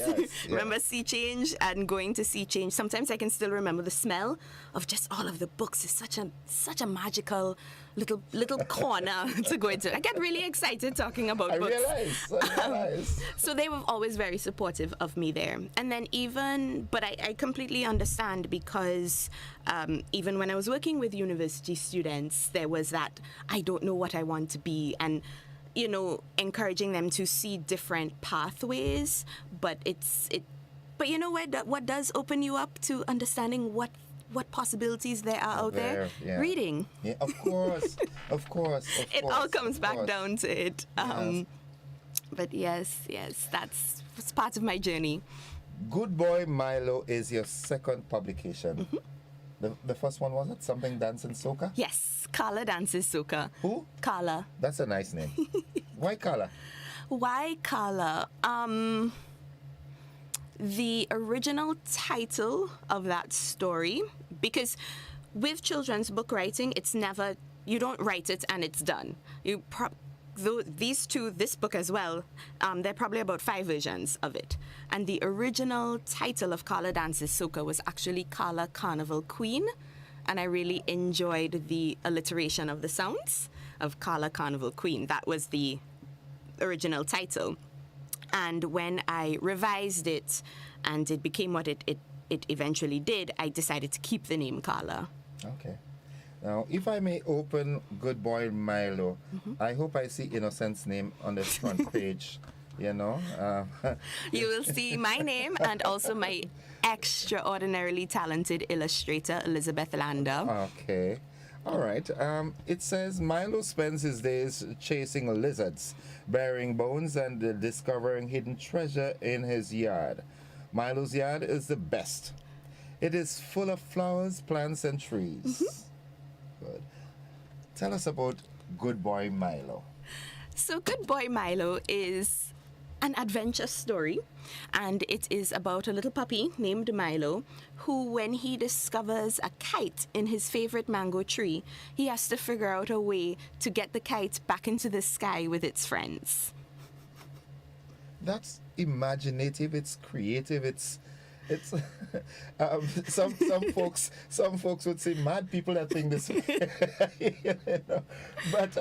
Remember Sea Change and going to Sea Change. Sometimes I can still remember the smell of just all of the books. It's such a magical little corner to go into. I get really excited talking about books. I realize. So they were always very supportive of me there. And then but I completely understand, because even when I was working with university students, there was that, I don't know what I want to be. And encouraging them to see different pathways, but but you know what does open you up to understanding what possibilities there are out there? Yeah. Reading. Yeah, of course. It all comes back down to it. Yes. But yes, that's part of my journey. Good Boy Milo is your second publication. Mm-hmm. The first one, was it Something Dancing Soca? Yes, Carla Dances Soca. Who? Carla. That's a nice name. Why Carla? Why Carla? The original title of that story, because with children's book writing, it's never, you don't write it and it's done. This book as well, there are probably about 5 versions of it. And the original title of Carla Dances Soca was actually Carla Carnival Queen. And I really enjoyed the alliteration of the sounds of Carla Carnival Queen. That was the original title. And when I revised it and it became what it eventually did, I decided to keep the name Carla. Okay. Now, if I may open Good Boy Milo, I hope I see Innocent's name on the front page, You will see my name and also my extraordinarily talented illustrator, Elizabeth Lander. Okay. All right. It says Milo spends his days chasing lizards, burying bones, and discovering hidden treasure in his yard. Milo's yard is the best. It is full of flowers, plants, and trees. Good. Tell us about Good Boy Milo. So Good Boy Milo is an adventure story, and it is about a little puppy named Milo who, when he discovers a kite in his favorite mango tree, he has to figure out a way to get the kite back into the sky with its friends. That's imaginative, it's creative, it's some folks would say mad people that think this way. But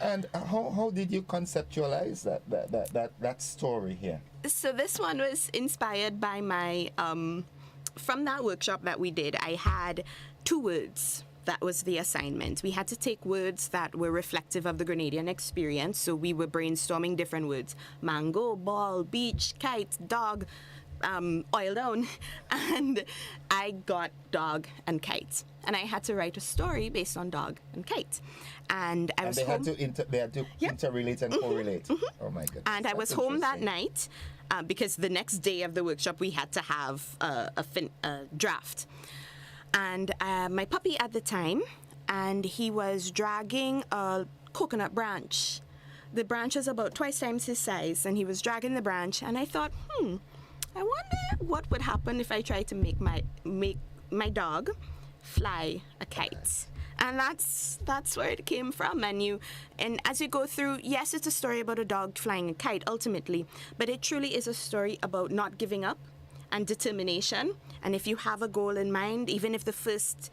and how did you conceptualize that story here? So this one was inspired by my from that workshop that we did. I had 2 words. That was the assignment. We had to take words that were reflective of the Grenadian experience. So we were brainstorming different words: mango, ball, beach, kite, dog, oil down, and I got dog and kite, and I had to write a story based on dog and kite. And I was home. They had to interrelate and correlate. Oh my goodness! And I was home that night because the next day of the workshop we had to have a draft. And my puppy at the time, and he was dragging a coconut branch. The branch was about twice times his size, and he was dragging the branch. And I thought, I wonder what would happen if I tried to make my dog fly a kite. And that's where it came from. And as you go through, yes, it's a story about a dog flying a kite ultimately, but it truly is a story about not giving up and determination. And if you have a goal in mind, even if the first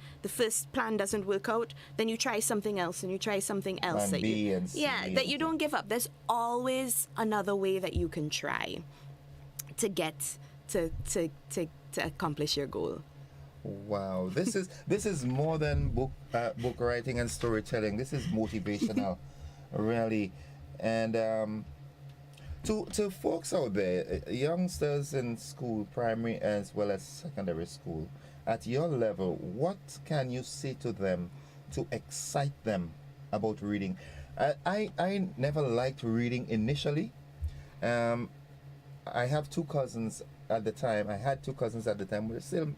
plan doesn't work out, then you try something else and you try something else. That you don't give up. There's always another way that you can try to get to accomplish your goal. Wow, this is more than book writing and storytelling. This is motivational, really. And to folks out there, youngsters in school, primary as well as secondary school, at your level, what can you say to them to excite them about reading? I never liked reading initially. I have 2 cousins at the time. I had 2 cousins at the time.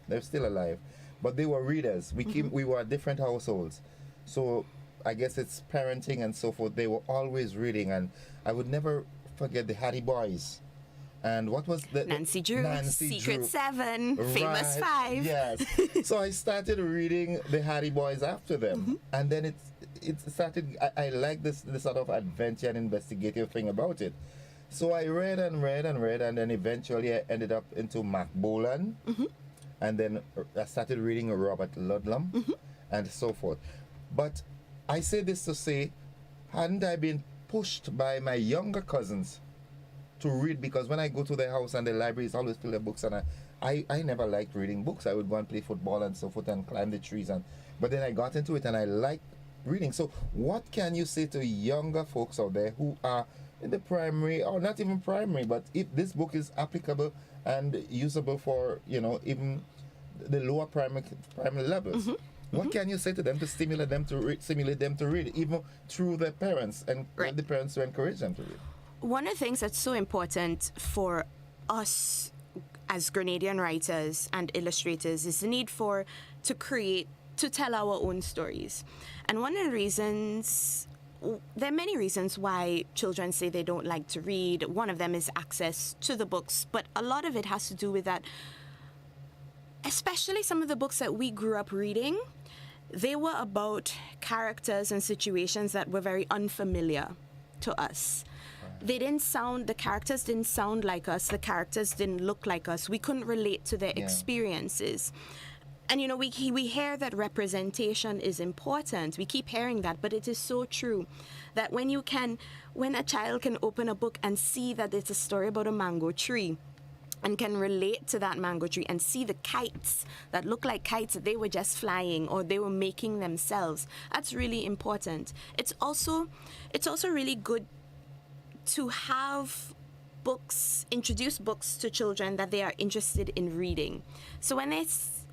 They're still alive, but they were readers. We were at different households, so I guess it's parenting and so forth. They were always reading, and I would never forget the Hattie Boys. And what was the Nancy Drew, Secret Drew. 7, Famous 5. Yes. So I started reading the Hattie Boys after them, and then it started. I like this sort of adventure and investigative thing about it. So I read and read and read, and then eventually I ended up into Mac Bolan, and then I started reading Robert Ludlum, and so forth. But I say this to say, hadn't I been pushed by my younger cousins to read, because when I go to their house and the library is always full of books, and I never liked reading books. I would go and play football and so forth and climb the trees, but then I got into it and I liked reading. So what can you say to younger folks out there who are in the primary, or not even primary, but if this book is applicable and usable for, even the lower primary levels, what can you say to them to stimulate them to read, even through their parents, and get the parents to encourage them to read? One of the things that's so important for us as Grenadian writers and illustrators is the need to tell our own stories. And one of the reasons, there are many reasons why children say they don't like to read. One of them is access to the books, but a lot of it has to do with that, especially some of the books that we grew up reading, they were about characters and situations that were very unfamiliar to us. The characters didn't sound like us, the characters didn't look like us. We couldn't relate to their experiences. And we hear that representation is important. We keep hearing that, but it is so true that when a child can open a book and see that it's a story about a mango tree, and can relate to that mango tree and see the kites that look like kites that they were just flying or they were making themselves, that's really important. It's also really good to have introduce books to children that they are interested in reading. So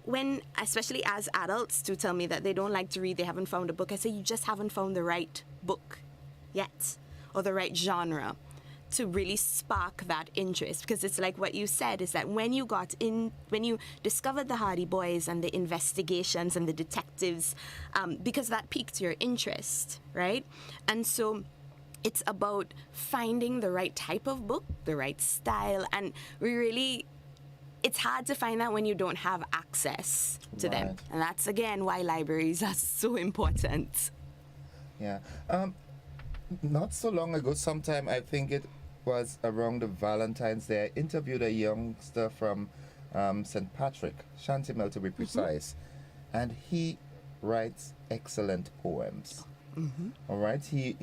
when especially as adults to tell me that they don't like to read, they haven't found a book, I say you just haven't found the right book yet, or the right genre to really spark that interest. Because it's like what you said, is that when you discovered the Hardy Boys and the investigations and the detectives, because that piqued your interest, right? And so it's about finding the right type of book, the right style, and it's hard to find that when you don't have access to them. And that's, again, why libraries are so important. Yeah. Not so long ago, sometime, I think it was around the Valentine's Day, I interviewed a youngster from St. Patrick, Shantimel to be precise, and he writes excellent poems. All right, he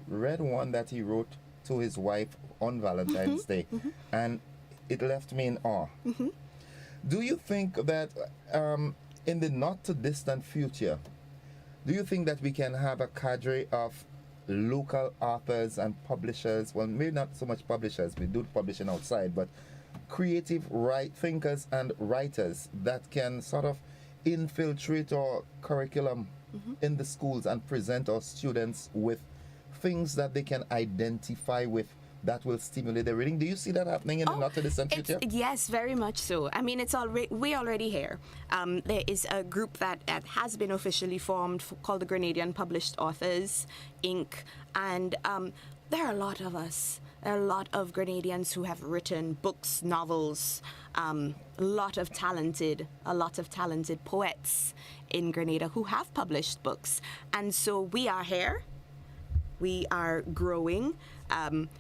read one that he wrote to his wife on Valentine's Day, and it left me in awe. Do you think that in the not too distant future, do you think that we can have a cadre of local authors and publishers, well, maybe not so much publishers, we do publishing outside, but creative thinkers and writers that can sort of infiltrate our curriculum in the schools and present our students with things that they can identify with that will stimulate their reading? Do you see that happening in the not too distant future? Yes, very much so. I mean, we're already here. There is a group that has been officially formed called the Grenadian Published Authors, Inc. And there are a lot of us. There are a lot of Grenadians who have written books, novels, a lot of talented poets in Grenada who have published books. And so we are here. We are growing.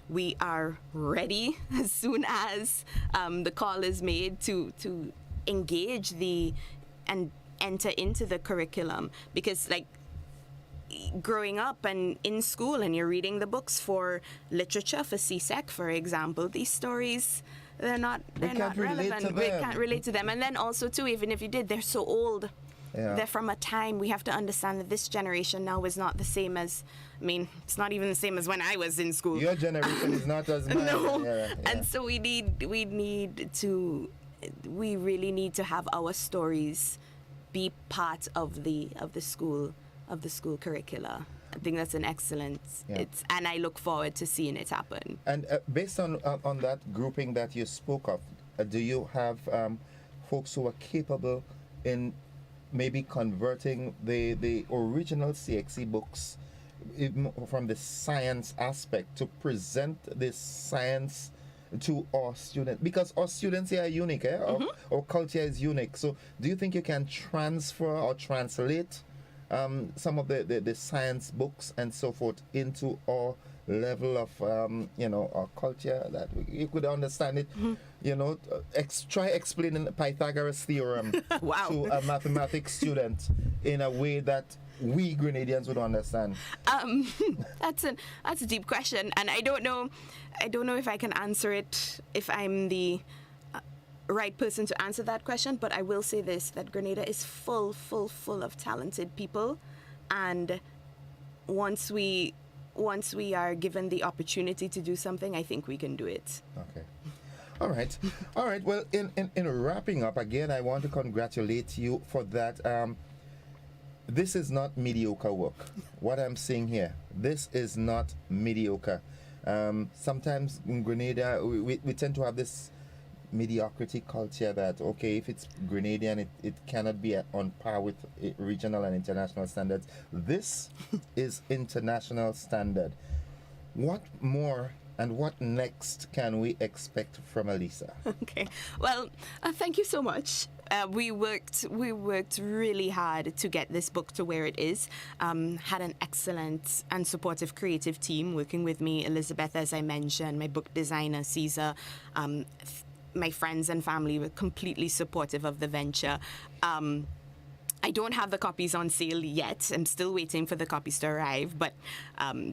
We are ready as soon as the call is made to engage and enter into the curriculum. Because, like, growing up and in school and you're reading the books for literature, for CSEC, for example, these stories, they're not relevant. We can't relate to them. And then also, too, even if you did, they're so old. Yeah. They're from a time, we have to understand that this generation now is not the same as, it's not even the same as when I was in school. Your generation is not as mine. No. Yeah. And so we really need to have our stories be part of the school curricula. I think that's an excellent, and I look forward to seeing it happen. And based on that grouping that you spoke of, do you have folks who are capable in maybe converting the original CXC books from the science aspect to present this science to our students? Because our students here are unique, our culture is unique. So do you think you can transfer or translate some of the science books and so forth into our level of our culture, that you could understand it? Try explaining the Pythagoras theorem to a mathematics student in a way that we Grenadians would understand. That's a deep question, and I don't know if I can answer it, if I'm the right person to answer that question. But I will say this, that Grenada is full of talented people And once we are given the opportunity to do something, I think we can do it. Okay. All right. All right. Well, in wrapping up, again, I want to congratulate you for that. This is not mediocre work. What I'm saying here, this is not mediocre. Sometimes in Grenada, we tend to have this mediocrity culture that, okay, if it's Grenadian, it cannot be on par with regional and international standards. This is international standard. What more and what next can we expect from Alyssa? Okay. Well, thank you so much. We worked really hard to get this book to where it is. Had an excellent and supportive creative team working with me. Elizabeth, as I mentioned, my book designer, Caesar. My friends and family were completely supportive of the venture. I don't have the copies on sale yet. I'm still waiting for the copies to arrive, but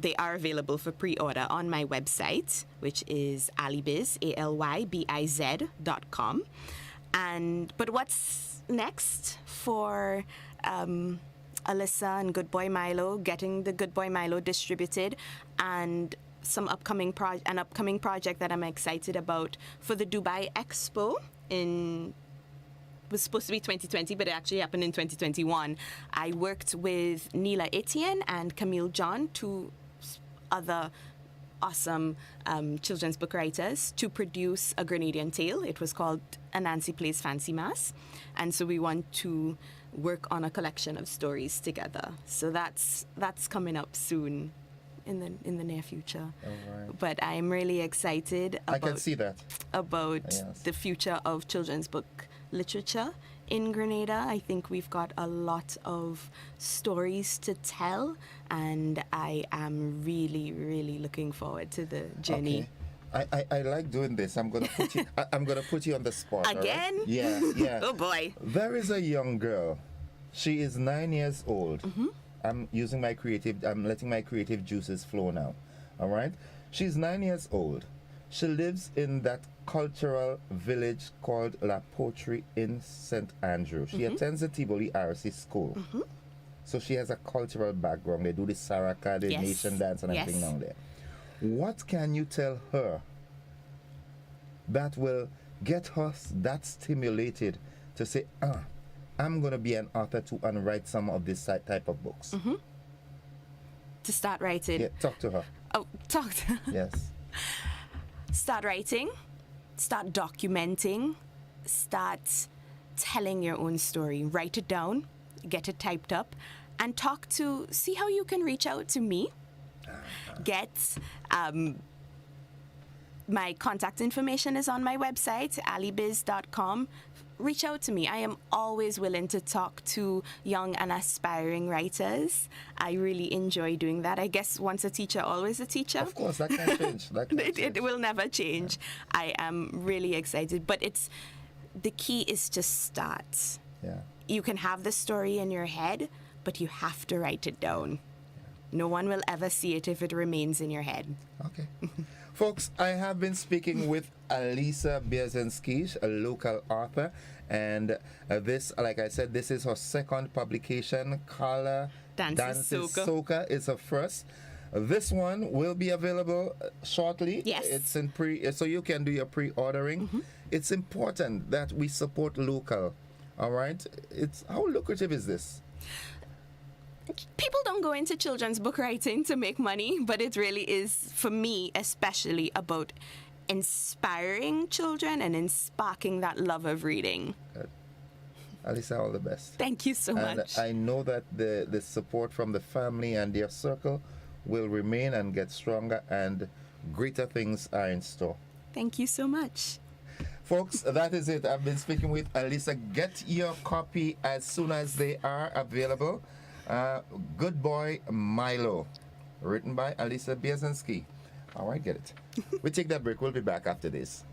they are available for pre-order on my website, which is Alybiz, ALYBIZ.com. But what's next for Alyssa and Good Boy Milo, getting the Good Boy Milo distributed, and some upcoming project that I'm excited about for the Dubai Expo was supposed to be 2020, but it actually happened in 2021. I worked with Neela Etienne and Camille John, two other awesome children's book writers, to produce a Grenadian tale. It was called Anansi Plays Fancy Mass. And so we want to work on a collection of stories together. So that's coming up soon in the near future. All right. But I'm really excited about, I can see that. About Yes. the future of children's book literature in Grenada. I think we've got a lot of stories to tell, and I am really, really looking forward to the journey. Okay. I like doing this. I'm gonna put you. I'm gonna put you on the spot. Again? All right? Yeah, yeah. Oh boy. There is a young girl. She is 9 years old. Mm-hmm. I'm letting my creative juices flow now. All right. She's 9 years old. She lives in that cultural village called La Poterie in St. Andrew. She attends the Tivoli RC school. So she has a cultural background. They do the Saraka, the nation dance and everything down there. What can you tell her that will get her that stimulated to say, I'm going to be an author too and write some of this type of books? To start writing? Yeah, talk to her. Oh, talk to her. Yes. Start writing, start documenting, start telling your own story. Write it down, get it typed up, and see how you can reach out to me. Get my contact information is on my website, alybiz.com. Reach out to me. I am always willing to talk to young and aspiring writers. I really enjoy doing that. I guess once a teacher, always a teacher. Of course, that can change. It will never change. Yeah. I am really excited. But the key is to start. Yeah. You can have the story in your head, but you have to write it down. No one will ever see it if it remains in your head. Okay. Folks, I have been speaking with Alyssa Bierzynski, a local author, and this, like I said, this is her second publication. Kala Dances Soca is her first. This one will be available shortly. Yes. It's in so you can do your pre-ordering. It's important that we support local. All right? How lucrative is this? People don't go into children's book writing to make money, but it really is, for me especially, about inspiring children and sparking that love of reading. Good. Alyssa, all the best. Thank you so much. I know that the support from the family and their circle will remain and get stronger, and greater things are in store. Thank you so much. Folks, that is it. I've been speaking with Alyssa. Get your copy as soon as they are available. Good Boy Milo, written by Alyssa Bierzynski. All right, get it. We take that break. We'll be back after this.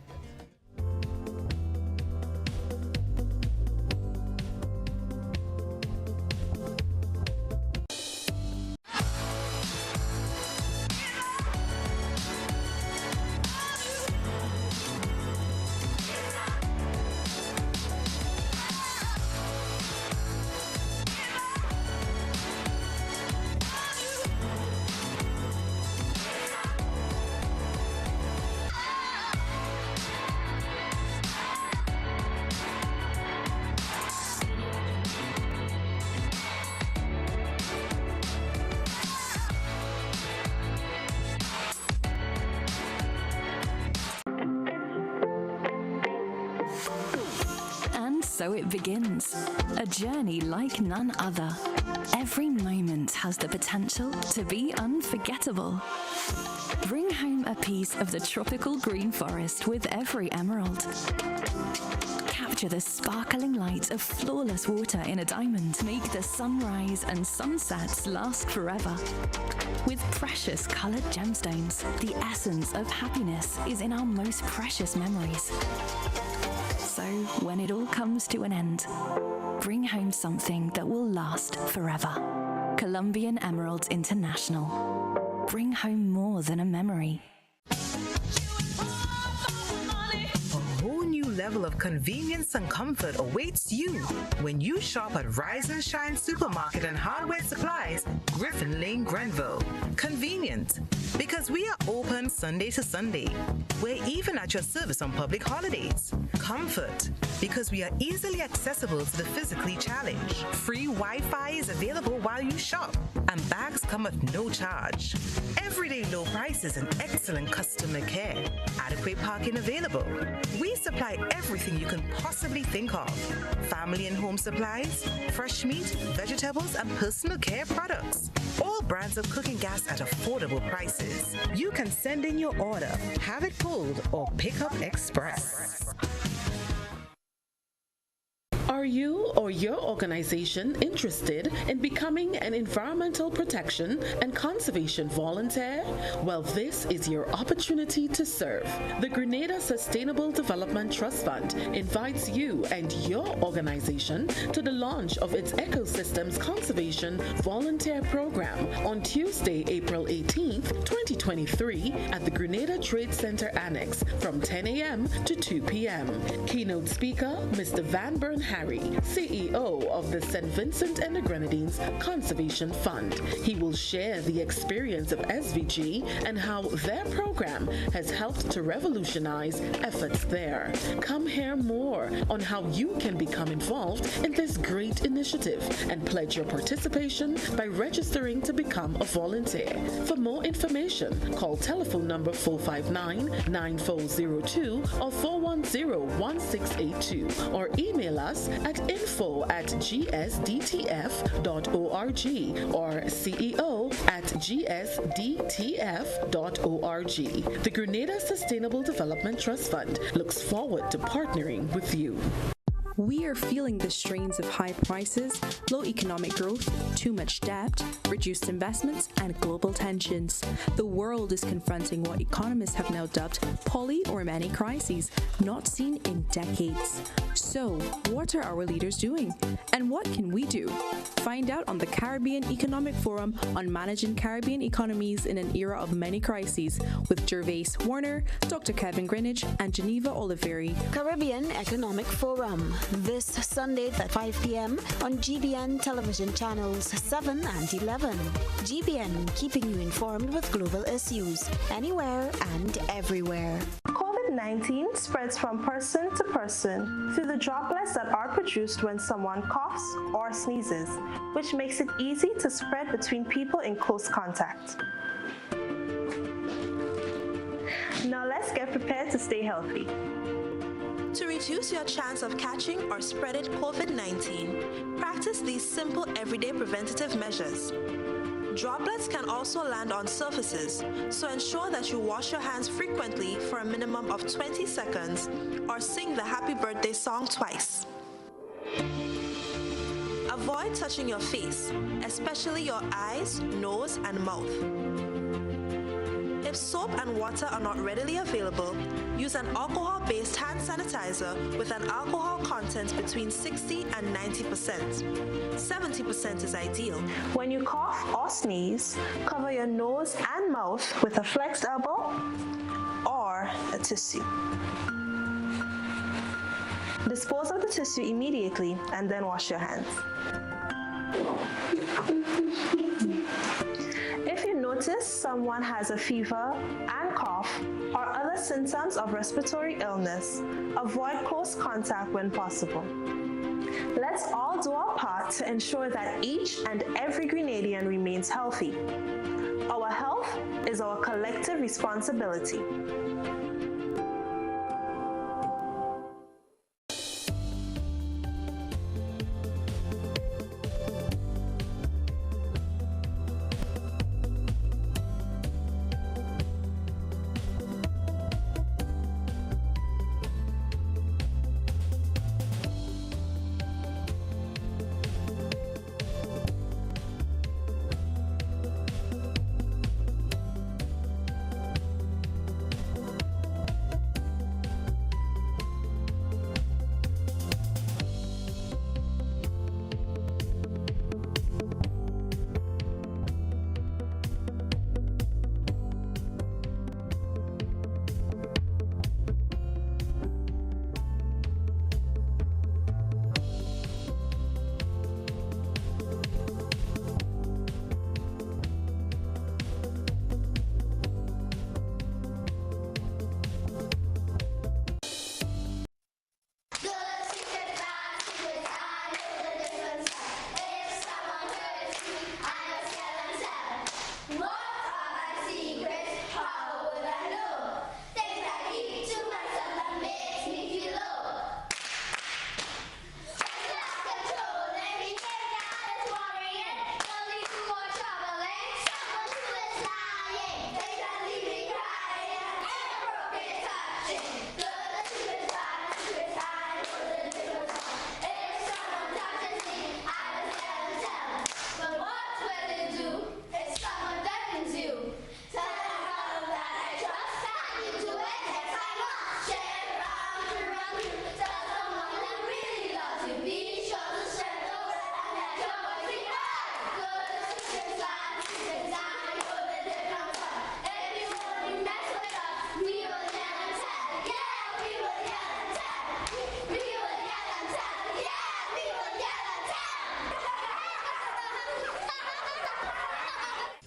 So it begins, a journey like none other. Every moment has the potential to be unforgettable. Bring home a piece of the tropical green forest with every emerald. Capture the sparkling light of flawless water in a diamond. Make the sunrise and sunsets last forever. With precious colored gemstones, the essence of happiness is in our most precious memories. So, when it all comes to an end, bring home something that will last forever. Colombian Emeralds International. Bring home more than a memory. A whole new level of convenience and comfort awaits you when you shop at Rise and Shine Supermarket and Hardware Supplies, Griffin Lane, Grenville. Convenient, because we are open Sunday to Sunday. We're even at your service on public holidays. Comfort, because we are easily accessible to the physically challenged. Free Wi-Fi is available while you shop, and bags come at no charge. Everyday low prices and excellent customer care. Adequate parking available. We supply everything you can possibly think of. Family and home supplies, fresh meat, vegetables, and personal care products. All brands of cooking gas at affordable prices. You can send in your order, have it pulled, or pick up express. Are you or your organization interested in becoming an environmental protection and conservation volunteer? Well, this is your opportunity to serve. The Grenada Sustainable Development Trust Fund invites you and your organization to the launch of its Ecosystems Conservation Volunteer Program on Tuesday, April 18th, 2023 at the Grenada Trade Center Annex from 10 a.m. to 2 p.m. Keynote speaker, Mr. Van Bern Harry, CEO of the St. Vincent and the Grenadines Conservation Fund. He will share the experience of SVG and how their program has helped to revolutionize efforts there. Come hear more on how you can become involved in this great initiative and pledge your participation by registering to become a volunteer. For more information, call telephone number 459-9402 or 410-1682 or email us at info@gsdtf.org or ceo@gsdtf.org. The Grenada Sustainable Development Trust Fund looks forward to partnering with you. We are feeling the strains of high prices, low economic growth, too much debt, reduced investments, and global tensions. The world is confronting what economists have now dubbed poly or many crises, not seen in decades. So, what are our leaders doing? And what can we do? Find out on the Caribbean Economic Forum on Managing Caribbean Economies in an Era of Many Crises with Gervais Warner, Dr. Kevin Greenwich, and Geneva Oliveri. Caribbean Economic Forum, this Sunday at 5 p.m. on GBN television channels 7 and 11. GBN, keeping you informed with global issues, anywhere and everywhere. COVID-19 spreads from person to person through the droplets that are produced when someone coughs or sneezes, which makes it easy to spread between people in close contact. Now let's get prepared to stay healthy. To reduce your chance of catching or spreading COVID-19, practice these simple everyday preventative measures. Droplets can also land on surfaces, so ensure that you wash your hands frequently for a minimum of 20 seconds or sing the happy birthday song twice. Avoid touching your face, especially your eyes, nose, and mouth. If soap and water are not readily available, use an alcohol-based hand sanitizer with an alcohol content between 60 and 90%. 70% is ideal. When you cough or sneeze, cover your nose and mouth with a flexed elbow or a tissue. Dispose of the tissue immediately and then wash your hands. If you notice someone has a fever and cough or other symptoms of respiratory illness, avoid close contact when possible. Let's all do our part to ensure that each and every Grenadian remains healthy. Our health is our collective responsibility.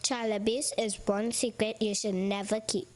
Child abuse is one secret you should never keep.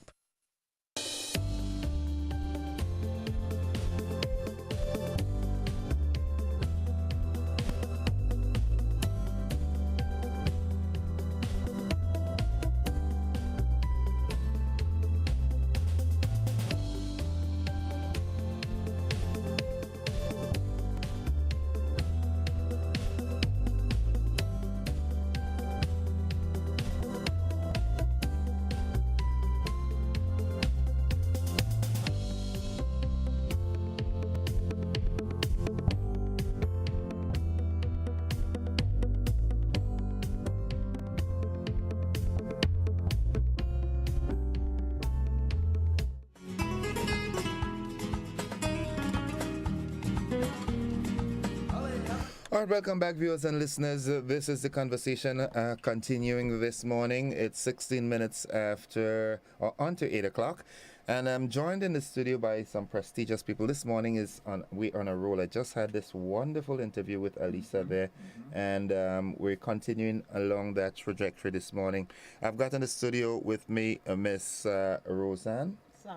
All right, welcome back, viewers and listeners. This is the conversation continuing this morning. It's 16 minutes after, or on to 8 o'clock. And I'm joined in the studio by some prestigious people. This morning we're on a roll. I just had this wonderful interview with Alyssa there, and we're continuing along that trajectory this morning. I've got in the studio with me Miss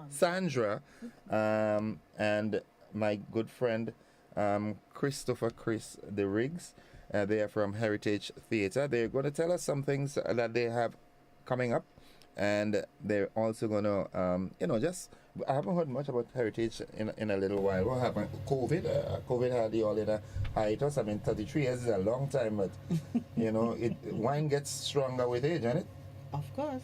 Sandra, and my good friend Chris Deriggs. They are from Heritage Theatre. They're going to tell us some things that they have coming up, and they're also going to, I haven't heard much about Heritage in a little while. What happened? COVID had you all in a hiatus. I mean, 33 years is a long time, but, wine gets stronger with age, isn't it? Of course.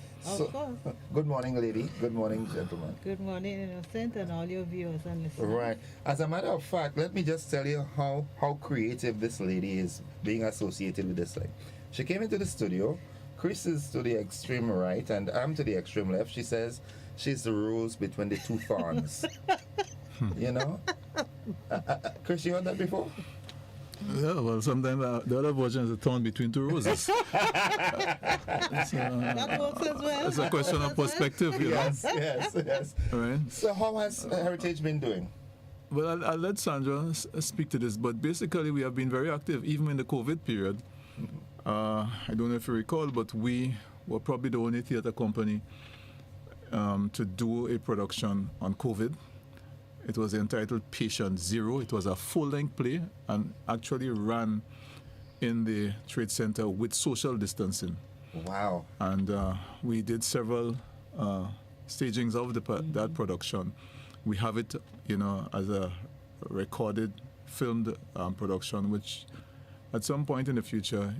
Good morning, lady. Good morning, gentlemen. Good morning, Innocent, and all your viewers and listeners. Right. As a matter of fact, let me just tell you how creative this lady is being associated with this thing. She came into the studio. Chris is to the extreme right, and I'm to the extreme left. She says she's the rose between the two thorns. Chris, you heard that before? Yeah, well, sometimes the other version is a thorn between two roses. That works as well. It's a question of perspective, Yes. All right. So how has Heritage been doing? Well, I'll let Sandra speak to this, but basically we have been very active, even in the COVID period. I don't know if you recall, but we were probably the only theatre company to do a production on COVID. It was entitled Patient Zero. It was a full-length play and actually ran in the Trade Center with social distancing. Wow. And we did several stagings of that production. We have it, as a recorded, filmed production, which at some point in the future,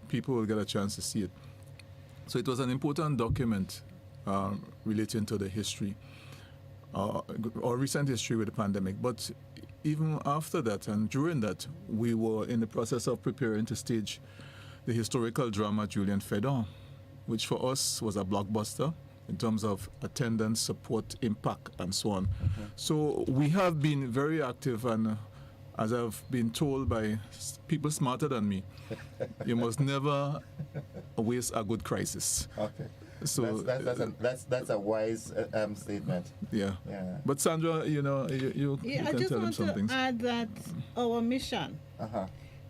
people will get a chance to see it. So it was an important document relating to the history. Or recent history with the pandemic. But even after that and during that, we were in the process of preparing to stage the historical drama Julian Fedon, which for us was a blockbuster in terms of attendance, support, impact, and so on. So we have been very active, and as I've been told by people smarter than me, you must never waste a good crisis. Okay. So that's a wise statement. Yeah. But Sandra, you can tell them some things. I just want to add that our mission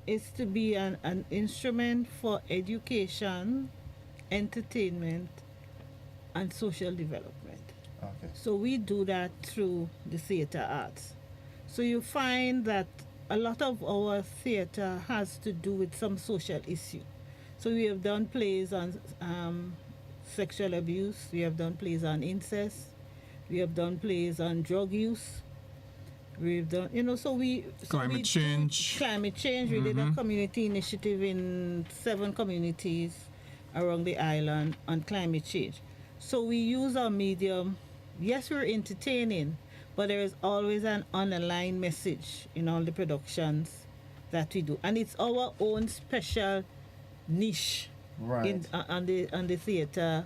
is to be an instrument for education, entertainment, and social development. Okay. So we do that through the theatre arts. So you find that a lot of our theatre has to do with some social issue. So we have done plays on sexual abuse, we have done plays on incest, we have done plays on drug use, we've done, climate change. We did a community initiative in 7 communities around the island on climate change. So we use our medium. Yes, we're entertaining, but there is always an underlying message in all the productions that we do, and it's our own special niche. Right. On the theater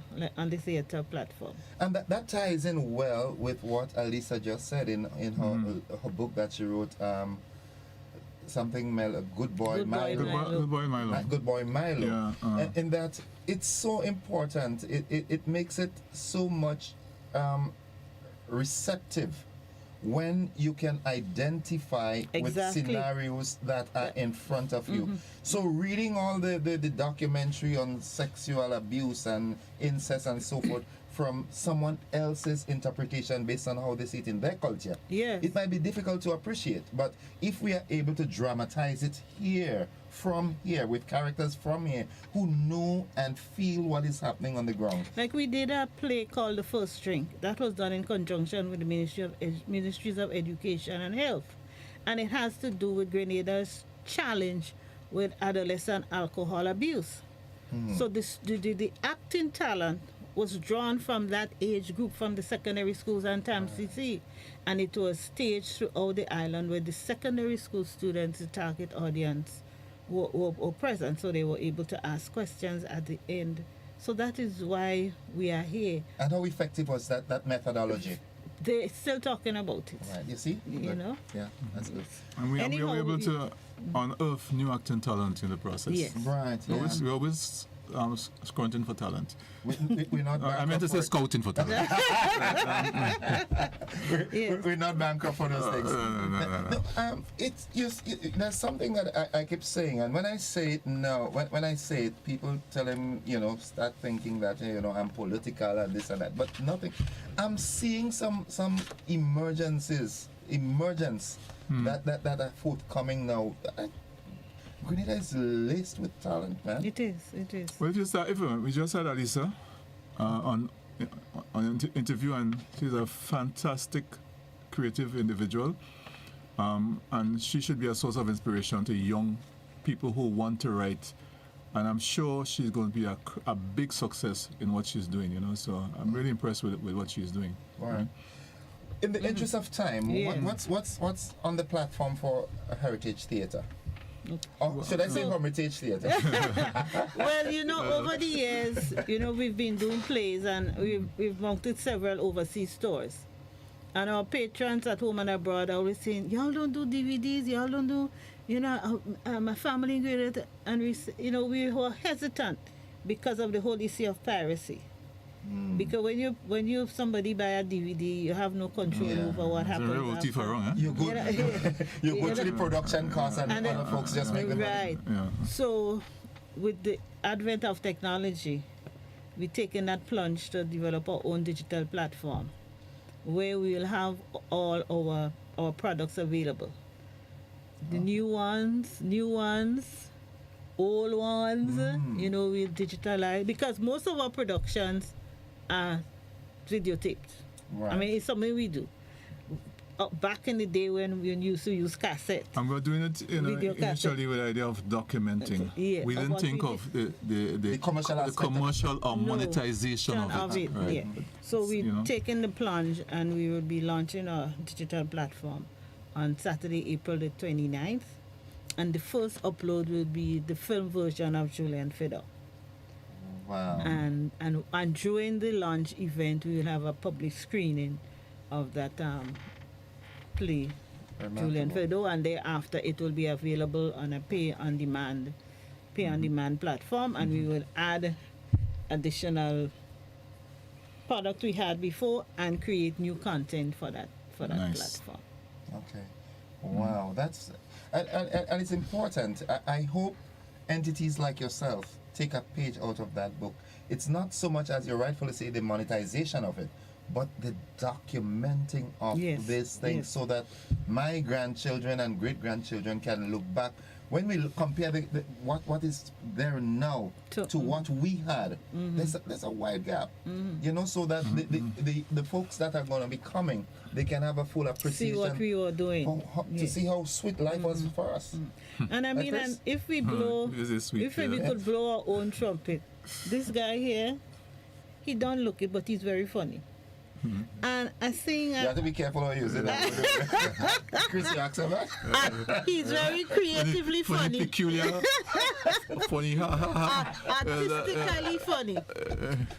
platform. And that ties in well with what Alyssa just said in her book that she wrote, something Good Boy Milo. Good Boy Milo. Yeah, in that it's so important. It makes it so much receptive when you can identify with Exactly. scenarios that are in front of you. So reading all the documentary on sexual abuse and incest and so forth from someone else's interpretation based on how they see it in their culture, it might be difficult to appreciate. But if we are able to dramatize it here, from here, with characters from here who know and feel what is happening on the ground. Like we did a play called The First Drink. That was done in conjunction with the Ministries of Education and Health. And it has to do with Grenada's challenge with adolescent alcohol abuse. So the acting talent was drawn from that age group, from the secondary schools and TAMCC. And it was staged throughout the island where the secondary school students, the target audience, were present, so they were able to ask questions at the end. So that is why we are here. And how effective was that methodology? They're still talking about it. Right, you see? You know? Yeah, that's good. And we were able to unearth new acting talent in the process. Yes. Right. We're always scouting for talent. We're not I meant to say scouting for talent. We're not bankrupt for those things. No. There's something that I keep saying, and when I say it now, when I say it, people tell him, start thinking that I'm political and this and that, but nothing. I'm seeing some emergence that are forthcoming now. Grenada is laced with talent, man. It is. Well, we just had Alyssa on an interview, and she's a fantastic creative individual, and she should be a source of inspiration to young people who want to write, and I'm sure she's going to be a big success in what she's doing, so I'm really impressed with what she's doing. Right. In the interest of time, what's on the platform for a Heritage Theatre? Or should I say Hermitage Theatre? Well, over the years, we've been doing plays, and we've mounted several overseas stores. And our patrons at home and abroad are always saying, y'all don't do DVDs, y'all don't do, my family ingredient. And we were hesitant because of the whole issue of piracy. Because when you somebody buy a DVD, you have no control over what happens. You go to the production cost, and other folks just make the money. Right. Yeah. So, with the advent of technology, we've taken that plunge to develop our own digital platform, where we will have all our products available. The new ones, old ones, we'll digitalize, because most of our productions are videotaped. Right. I mean, it's something we do. Back in the day when we used to use cassette. And we're doing it initially with the idea of documenting. We didn't think of the commercial or monetization of it. Right. Yeah. So we've taken the plunge, and we will be launching our digital platform on Saturday, April the 29th. And the first upload will be the film version of Julian Fiddle. Wow. And during the launch event, we will have a public screening of that play, Julian Fiddle, and thereafter it will be available on a pay-on-demand platform, and we will add additional product we had before and create new content for that platform. Okay. Wow, that's and it's important. I hope entities like yourself take a page out of that book. It's not so much, as you rightfully say, the monetization of it, but the documenting of this thing, so that my grandchildren and great-grandchildren can look back. When we compare what is there now to what we had, there's a wide gap, so that the folks that are going to be coming, they can have a full appreciation. See what we were doing. To see how sweet life was for us. And I mean, and if we blow, we could blow our own trumpet. This guy here, he don't look it, but he's very funny. And I think you have to be careful how you use it. Chris, you accept that? He's very creatively funny. Peculiar. Funny. Artistically funny.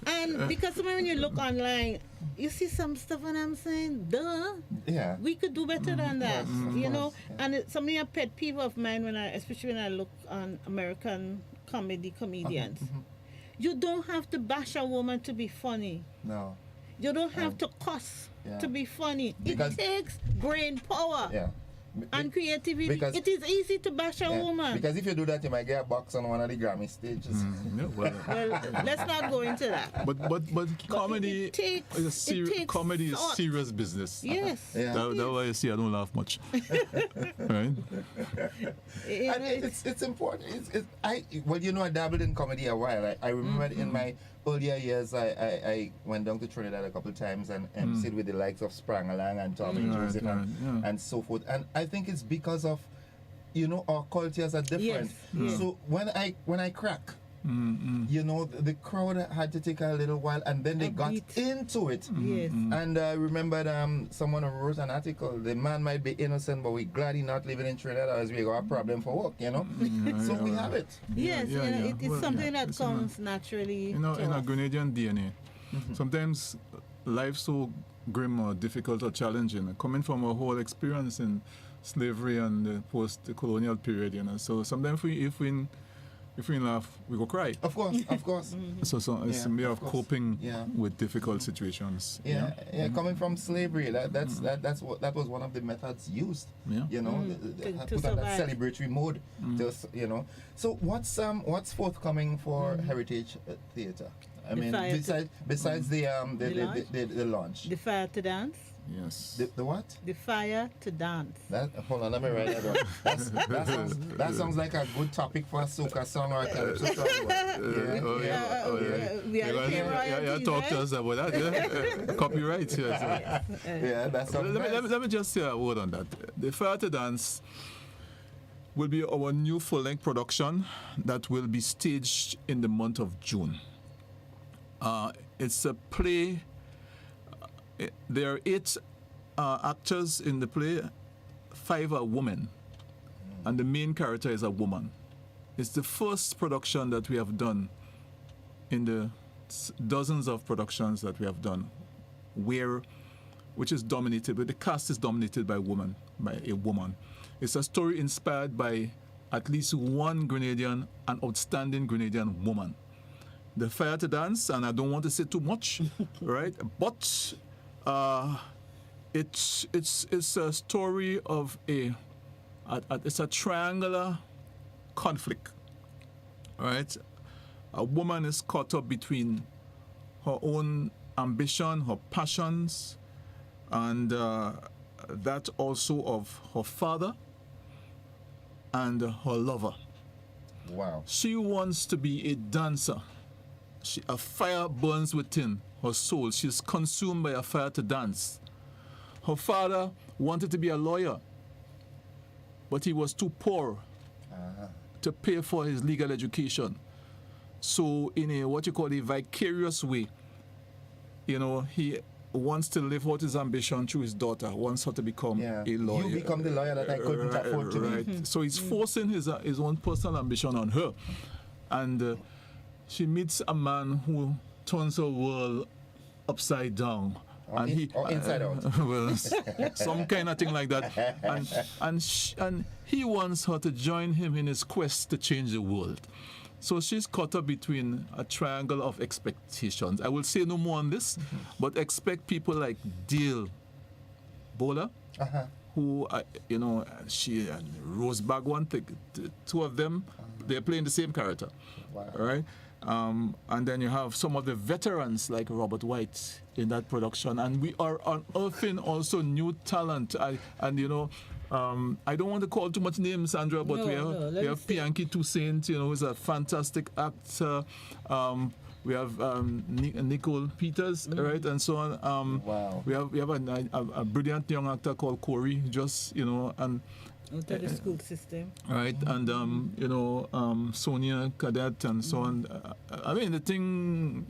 And because when you look online, you see some stuff, and I'm saying, duh. Yeah. We could do better than that, And it's something, a pet peeve of mine, especially when I look on American comedians. You don't have to bash a woman to be funny. No. You don't have to cuss to be funny. Because- it takes brain power. Yeah. And creativity. Because- it is easy to bash a woman. Because if you do that, you might get a box on one of the Grammy stages. Well, let's not go into that. But comedy it takes comedy is thought. serious business. Yes. Yeah. That's why you see I don't laugh much. Right? And it's important. I dabbled in comedy a while. I remember in my earlier years, I went down to Trinidad a couple of times and emceed with the likes of Sprangalang and Tommy Joseph and so forth. And I think it's because of, our cultures are different. Yes. So when I crack, the crowd had to take a little while, and then they got into it. Yes. And I remember someone wrote an article. The man might be innocent, but we're glad he's not living in Trinidad as we got a problem for work. So we have it. Yes, it's something that comes naturally. In a Grenadian DNA. Sometimes life's so grim or difficult or challenging, coming from a whole experience in slavery and the post-colonial period. So sometimes if we laugh, we go cry. Of course. So it's a way of coping with difficult situations. Yeah. Coming from slavery, that was one of the methods used. Yeah. To put on that celebratory mode. So what's forthcoming for Heritage Theatre? I mean, besides the launch. The Fire to Dance. Yes. The what? The Fire to Dance. Hold on, let me write that down. That sounds like a good topic for a soca song or a calypso song. Yeah, talk to us about that. Copyright. Yeah, that's let me just say a word on that. The Fire to Dance will be our new full-length production that will be staged in the month of June. It's a play. There are 8 actors in the play. 5 are women, and the main character is a woman. It's the first production that we have done in the dozens of productions that we have done, which is dominated, but the cast is dominated by a woman. It's a story inspired by at least one Grenadian, an outstanding Grenadian woman. The Fire to Dance, and I don't want to say too much, right? But it's a story of it's a triangular conflict, right? A woman is caught up between her own ambition, her passions, and that also of her father and her lover. Wow. She wants to be a dancer. A fire burns within her soul. She's consumed by a fire to dance. Her father wanted to be a lawyer, but he was too poor to pay for his legal education. So in a what you call a vicarious way, he wants to live out his ambition through his daughter, wants her to become a lawyer. You become the lawyer that I couldn't afford to be. So he's forcing his own personal ambition on her. And she meets a man who turns her world upside down. Or inside out. Well, some kind of thing like that. And he wants her to join him in his quest to change the world. So she's caught up between a triangle of expectations. I will say no more on this, but expect people like Dale Bowler, who, she and Rose Bagwan, two of them, they're playing the same character. Wow. Right? And then you have some of the veterans like Robert White in that production, and we are unearthing also new talent. I don't want to call too much names, Sandra, but we have Pianki Toussaint, who's a fantastic actor. We have Nicole Peters, right, and so on. Wow. We have a brilliant young actor called Corey, and. Out of the school system. Right, and Sonia Cadet and so on. I mean, the thing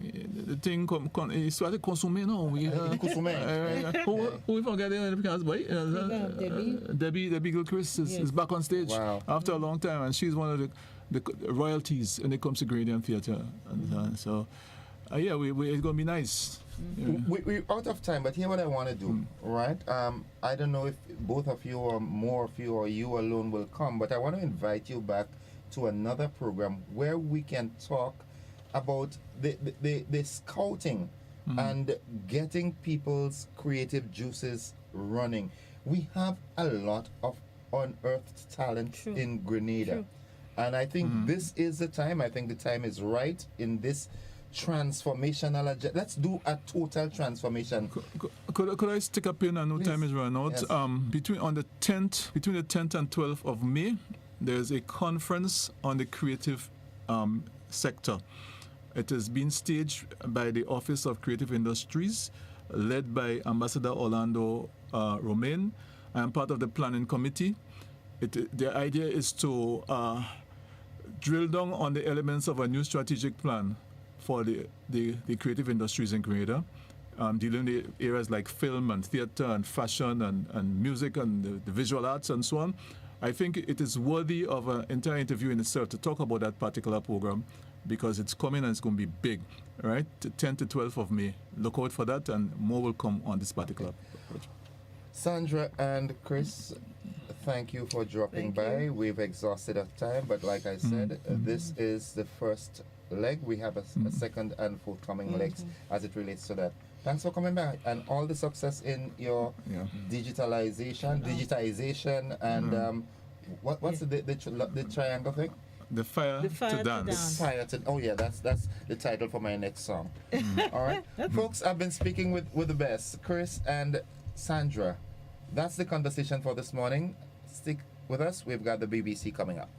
is started consuming now. Who we forget because boy, Debbie Gilchrist is back on stage after a long time, and she's one of the royalties when it comes to Grenadian theatre. And so, it's gonna be nice. Yeah. We're out of time, but here's what I want to do, right? I don't know if both of you or more of you or you alone will come, but I want to invite you back to another program where we can talk about the scouting and getting people's creative juices running. We have a lot of unearthed talent in Grenada. And I think this is the time. I think the time is right in this transformational agenda. Let's do a total transformation. Could I stick a pin? I know time is running out. Yes. Between the 10th and 12th of May, there's a conference on the creative sector. It has been staged by the Office of Creative Industries, led by Ambassador Orlando Romain. I am part of the planning committee. The idea is to drill down on the elements of a new strategic plan for the creative industries in Grenada, dealing with areas like film and theater and fashion and music and the visual arts and so on. I think it is worthy of an entire interview in itself to talk about that particular program, because it's coming and it's going to be big, right? 10th to 12th of May. Look out for that, and more will come on this particular project. Sandra and Chris, thank you for dropping by. We've exhausted our time, but like I said, this is the first leg. We have a second and forthcoming legs as it relates to that. Thanks for coming back, and all the success in your digitization, and what's the triangle thing? The fire to dance. The fire to, oh yeah, that's the title for my next song. All right, folks, I've been speaking with the best, Chris and Sandra. That's the conversation for this morning. Stick with us. We've got the BBC coming up.